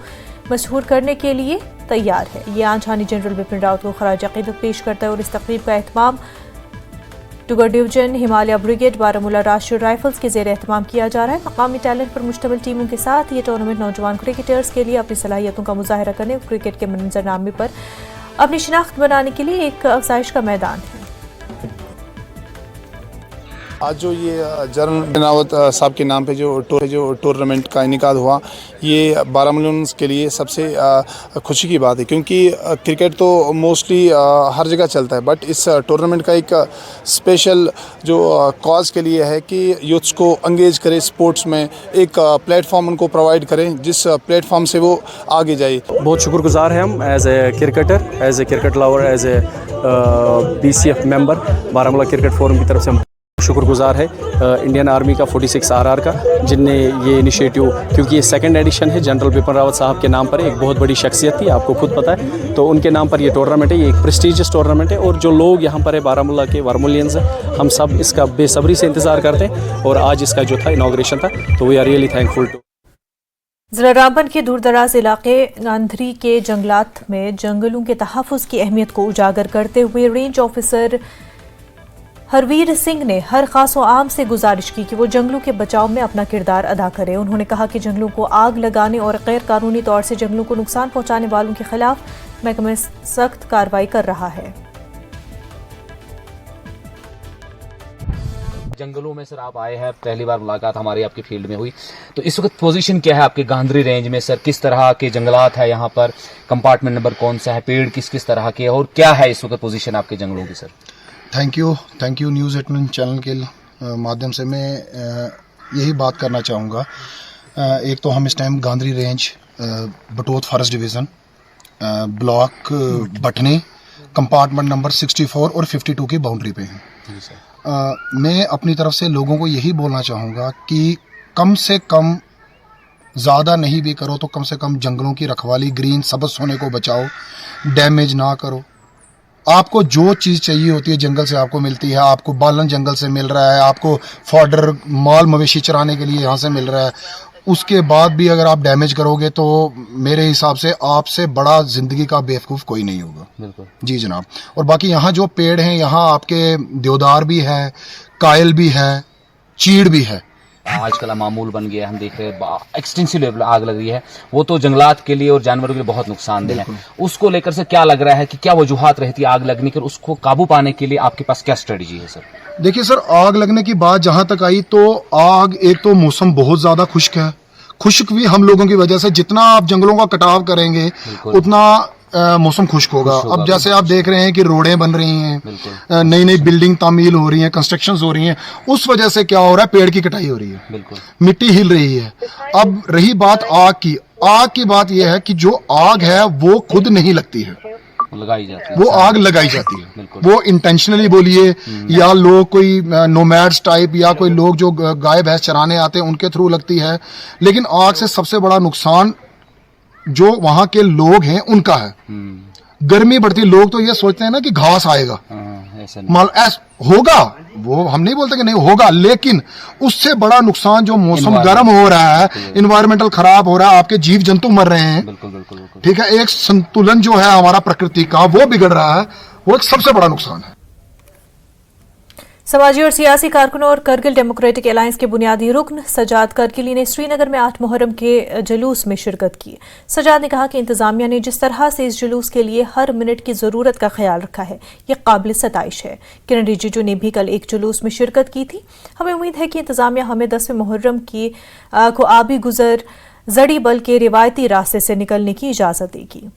मशहूर करने के लिए तैयार है। ये आंचहानी जनरल बिपिन रावत को खराज अकीदत पेश करता है और इस तकरीब का एहतमाम टुगर डिवीजन, हिमालय ब्रिगेड, बारामूला राष्ट्रीय राइफल्स के ज़ेर एहतमाम किया जा रहा है। मकामी टैलेंट पर मुश्तमिल टीमों के साथ ये टूर्नामेंट नौजवान क्रिकेटर्स के लिए अपनी सलाहियतों का मुजाहरा करने और क्रिकेट के मंजरनामे पर अपनी शिनाख्त बनाने के लिए एक अफजाइश का मैदान है। आज जो ये जनरल रावत साहब के नाम पे जो टूर्नामेंट का इनेकाद हुआ, ये बारामूलान्स के लिए सबसे खुशी की बात है, क्योंकि क्रिकेट तो मोस्टली हर जगह चलता है, बट इस टूर्नामेंट का एक स्पेशल जो कॉज के लिए है कि यूथ्स को एंगेज करें स्पोर्ट्स में, एक प्लेटफॉर्म उनको प्रोवाइड करें जिस प्लेटफॉर्म से वो आगे जाए। बहुत शुक्रगुजार हैं हम as a cricketer, as a cricket lover, as a BCF member, Baramulla cricket forum की तरफ से हम शुक्रगुजार है इंडियन आर्मी का 46 RR का, जिनने ये इनिशिएटिव, क्योंकि ये सेकंड एडिशन है, जनरल बिपिन रावत साहब के नाम पर एक बहुत बड़ी शख्सियत थी, आपको खुद पता है, तो उनके नाम पर ये टूर्नामेंट है। ये एक प्रेस्टीजियस टूर्नामेंट है और जो लोग यहाँ पर है बारामूला के वारमूलियंस हैं, हम सब इसका बेसब्री से इंतज़ार करते हैं और आज इसका जो था इनॉग्रेशन था, तो we are really thankful to. ज़िला रामबन के दूरदराज इलाके गांधरी के जंगलात में जंगलों के तहफ़्फ़ुज़ की अहमियत को उजागर करते हुए रेंज ऑफिसर हरवीर सिंह ने हर खास व आम से गुजारिश की कि वो जंगलों के बचाव में अपना किरदार अदा करें। उन्होंने कहा कि जंगलों को आग लगाने और गैर कानूनी तौर से जंगलों को नुकसान पहुंचाने वालों के खिलाफ महकमा सख्त कार्रवाई कर रहा है। जंगलों में सर आप आए हैं, पहली बार मुलाकात हमारी आपकी फील्ड में हुई, तो इस वक्त पोजीशन क्या है आपके गांधरी रेंज में सर? किस तरह के जंगलात है यहाँ पर, कंपार्टमेंट नंबर कौन सा है, पेड़ किस किस तरह के, और क्या है इस वक्त पोजीशन आपके जंगलों की sir? Thank you news 18 channel के माध्यम से मैं यही बात करना चाहूँगा। एक तो हम इस time Gandhari range Batote forest division block Batni compartment number 64 और 52 की बाउंड्री पे हैं। मैं अपनी तरफ से लोगों को यही बोलना चाहूँगा कि कम से कम, ज़्यादा नहीं भी करो तो कम से कम जंगलों की रखवाली, ग्रीन सब्ज़ होने को बचाओ, डैमेज ना करो। आपको जो चीज़ चाहिए होती है जंगल से आपको मिलती है। आपको बालन जंगल से मिल रहा है, आपको फॉडर माल मवेशी चराने के लिए यहाँ से मिल रहा है। उसके बाद भी अगर आप डैमेज करोगे तो मेरे हिसाब से आपसे बड़ा ज़िंदगी का बेवकूफ़ कोई नहीं होगा। बिल्कुल जी जनाब। और बाकी यहाँ जो पेड़ हैं, यहाँ आपके देवदार भी है, कायल भी है, चीड़ भी है। आजकल मामूल बन गया, हम देख रहे हैं एक्सटेंसिव लेवल आग लग रही है। वो तो जंगलात के लिए और जानवरों के लिए बहुत नुकसानदेह है। उसको लेकर से क्या लग रहा है कि क्या वजूहात रहती है आग लगने की, और उसको काबू पाने के लिए आपके पास क्या स्ट्रेटजी है सर? देखिए सर, आग लगने की बात जहां तक आई तो आग, एक तो मौसम बहुत ज्यादा खुश्क है। खुश्क भी हम लोगों की वजह से, जितना आप जंगलों का कटाव करेंगे उतना मौसम खुश्क होगा। अब जैसे आप देख रहे हैं कि रोडें बन रही हैं, नई नई बिल्डिंग तामील हो रही हैं, कंस्ट्रक्शंस हो रही हैं, उस वजह से क्या हो रहा है, पेड़ की कटाई हो रही है, मिट्टी हिल रही है। अब रही बात आग की बात यह है कि जो आग है वो खुद नहीं लगती है, लगाई जाती है। वो आग लगाई जाती है। वो इंटेंशनली बोलिए या लोग कोई नोमैड्स टाइप या कोई लोग जो गाय भैंस चराने आते हैं उनके थ्रू लगती है। लेकिन आग से सबसे बड़ा नुकसान जो वहां के लोग हैं उनका है। गर्मी बढ़ती, लोग तो ये सोचते हैं ना कि घास आएगा, होगा, वो हम नहीं बोलते कि नहीं होगा, लेकिन उससे बड़ा नुकसान जो मौसम गर्म हो रहा है, इन्वायरमेंटल खराब हो रहा है, आपके जीव जंतु मर रहे हैं, ठीक है, एक संतुलन जो है हमारा प्रकृति का वो बिगड़ रहा है, वो एक सबसे बड़ा नुकसान है। समाजी और सियासी कारकुनों और करगिल डेमोक्रेटिक अलायंस के बुनियादी रुकन सजाद करगिली ने श्रीनगर में 8 मुहर्रम के जुलूस में शिरकत की। सजाद ने कहा कि इंतजामिया ने जिस तरह से इस जुलूस के लिए हर मिनट की जरूरत का ख्याल रखा है, ये काबिल सताइश है। किरण रिजिजू ने भी कल एक जुलूस में शिरकत की थी। हमें उम्मीद है कि इंतजामिया हमें 10वें मुहर्रम को आबी गुजर जड़ी बल के रिवायती रास्ते से निकलने की इजाजत देगी।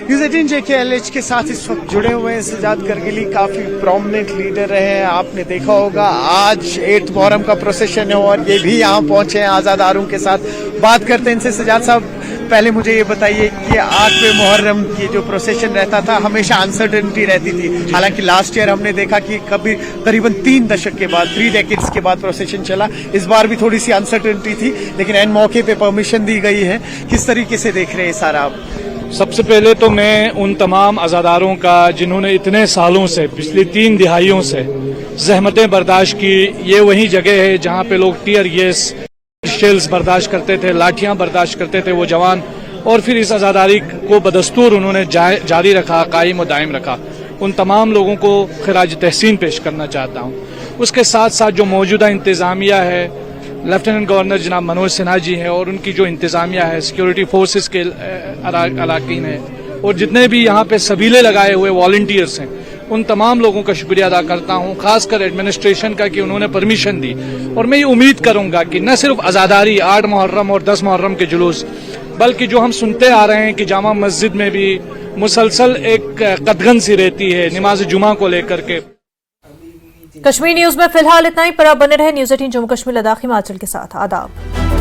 न्यूज़ 18 JKLH के साथ इस वक्त जुड़े हुए हैं सजाद करगिली, काफी प्रोमिनेंट लीडर रहे हैं। आपने देखा होगा आज 8 मुहर्रम का प्रोसेशन है और ये भी यहाँ पहुंचे हैं आज़ादारों के साथ। बात करते हैं इनसे। सजाद साहब, पहले मुझे ये बताइए कि 8वें मुहर्रम की जो प्रोसेशन रहता था हमेशा अनसर्टेनिटी रहती थी। हालांकि लास्ट ईयर हमने देखा कि कभी करीबन 3 दशक के बाद, 3 डेकेड्स के बाद प्रोसेशन चला। इस बार भी थोड़ी सी अनसर्टेनिटी थी, लेकिन एन मौके पे परमिशन दी गई है। किस तरीके से देख रहे हैं सारा आप? सबसे पहले तो मैं उन तमाम अज़ादारों का जिन्होंने इतने सालों से, पिछली 3 दिहाइयों से ज़हमतें बर्दाश्त की, ये वही जगह है जहाँ पे लोग टीयर गैस शेल्स बर्दाश्त करते थे, लाठियाँ बर्दाश्त करते थे वो जवान, और फिर इस आज़ादारी को बदस्तूर उन्होंने जारी रखा, कायम व दायम रखा। उन तमाम लोगों को खिराज तहसीन पेश करना चाहता हूँ। उसके साथ साथ जो मौजूदा इंतज़ामिया है, लेफ्टिनेंट गवर्नर जनाब मनोज सिन्हा जी हैं और उनकी जो इंतज़ामिया है, सिक्योरिटी फोर्सेस के अराकीन हैं, और जितने भी यहाँ पे सबीले लगाए हुए वॉलंटियर्स हैं, उन तमाम लोगों का शुक्रिया अदा करता हूँ, खासकर एडमिनिस्ट्रेशन का कि उन्होंने परमिशन दी। और मैं ये उम्मीद करूँगा कि न सिर्फ आज़ादारी 8 मुहर्रम और 10 मुहर्रम के जुलूस, बल्कि जो हम सुनते आ रहे हैं कि जामा मस्जिद में भी मुसलसल एक कदगन सी रहती है नमाज जुमा को लेकर के। कश्मीर न्यूज में फिलहाल इतना ही, पर आप बने रहे न्यूज़ 18 जम्मू कश्मीर लद्दाख हिमाचल के साथ। आदाब।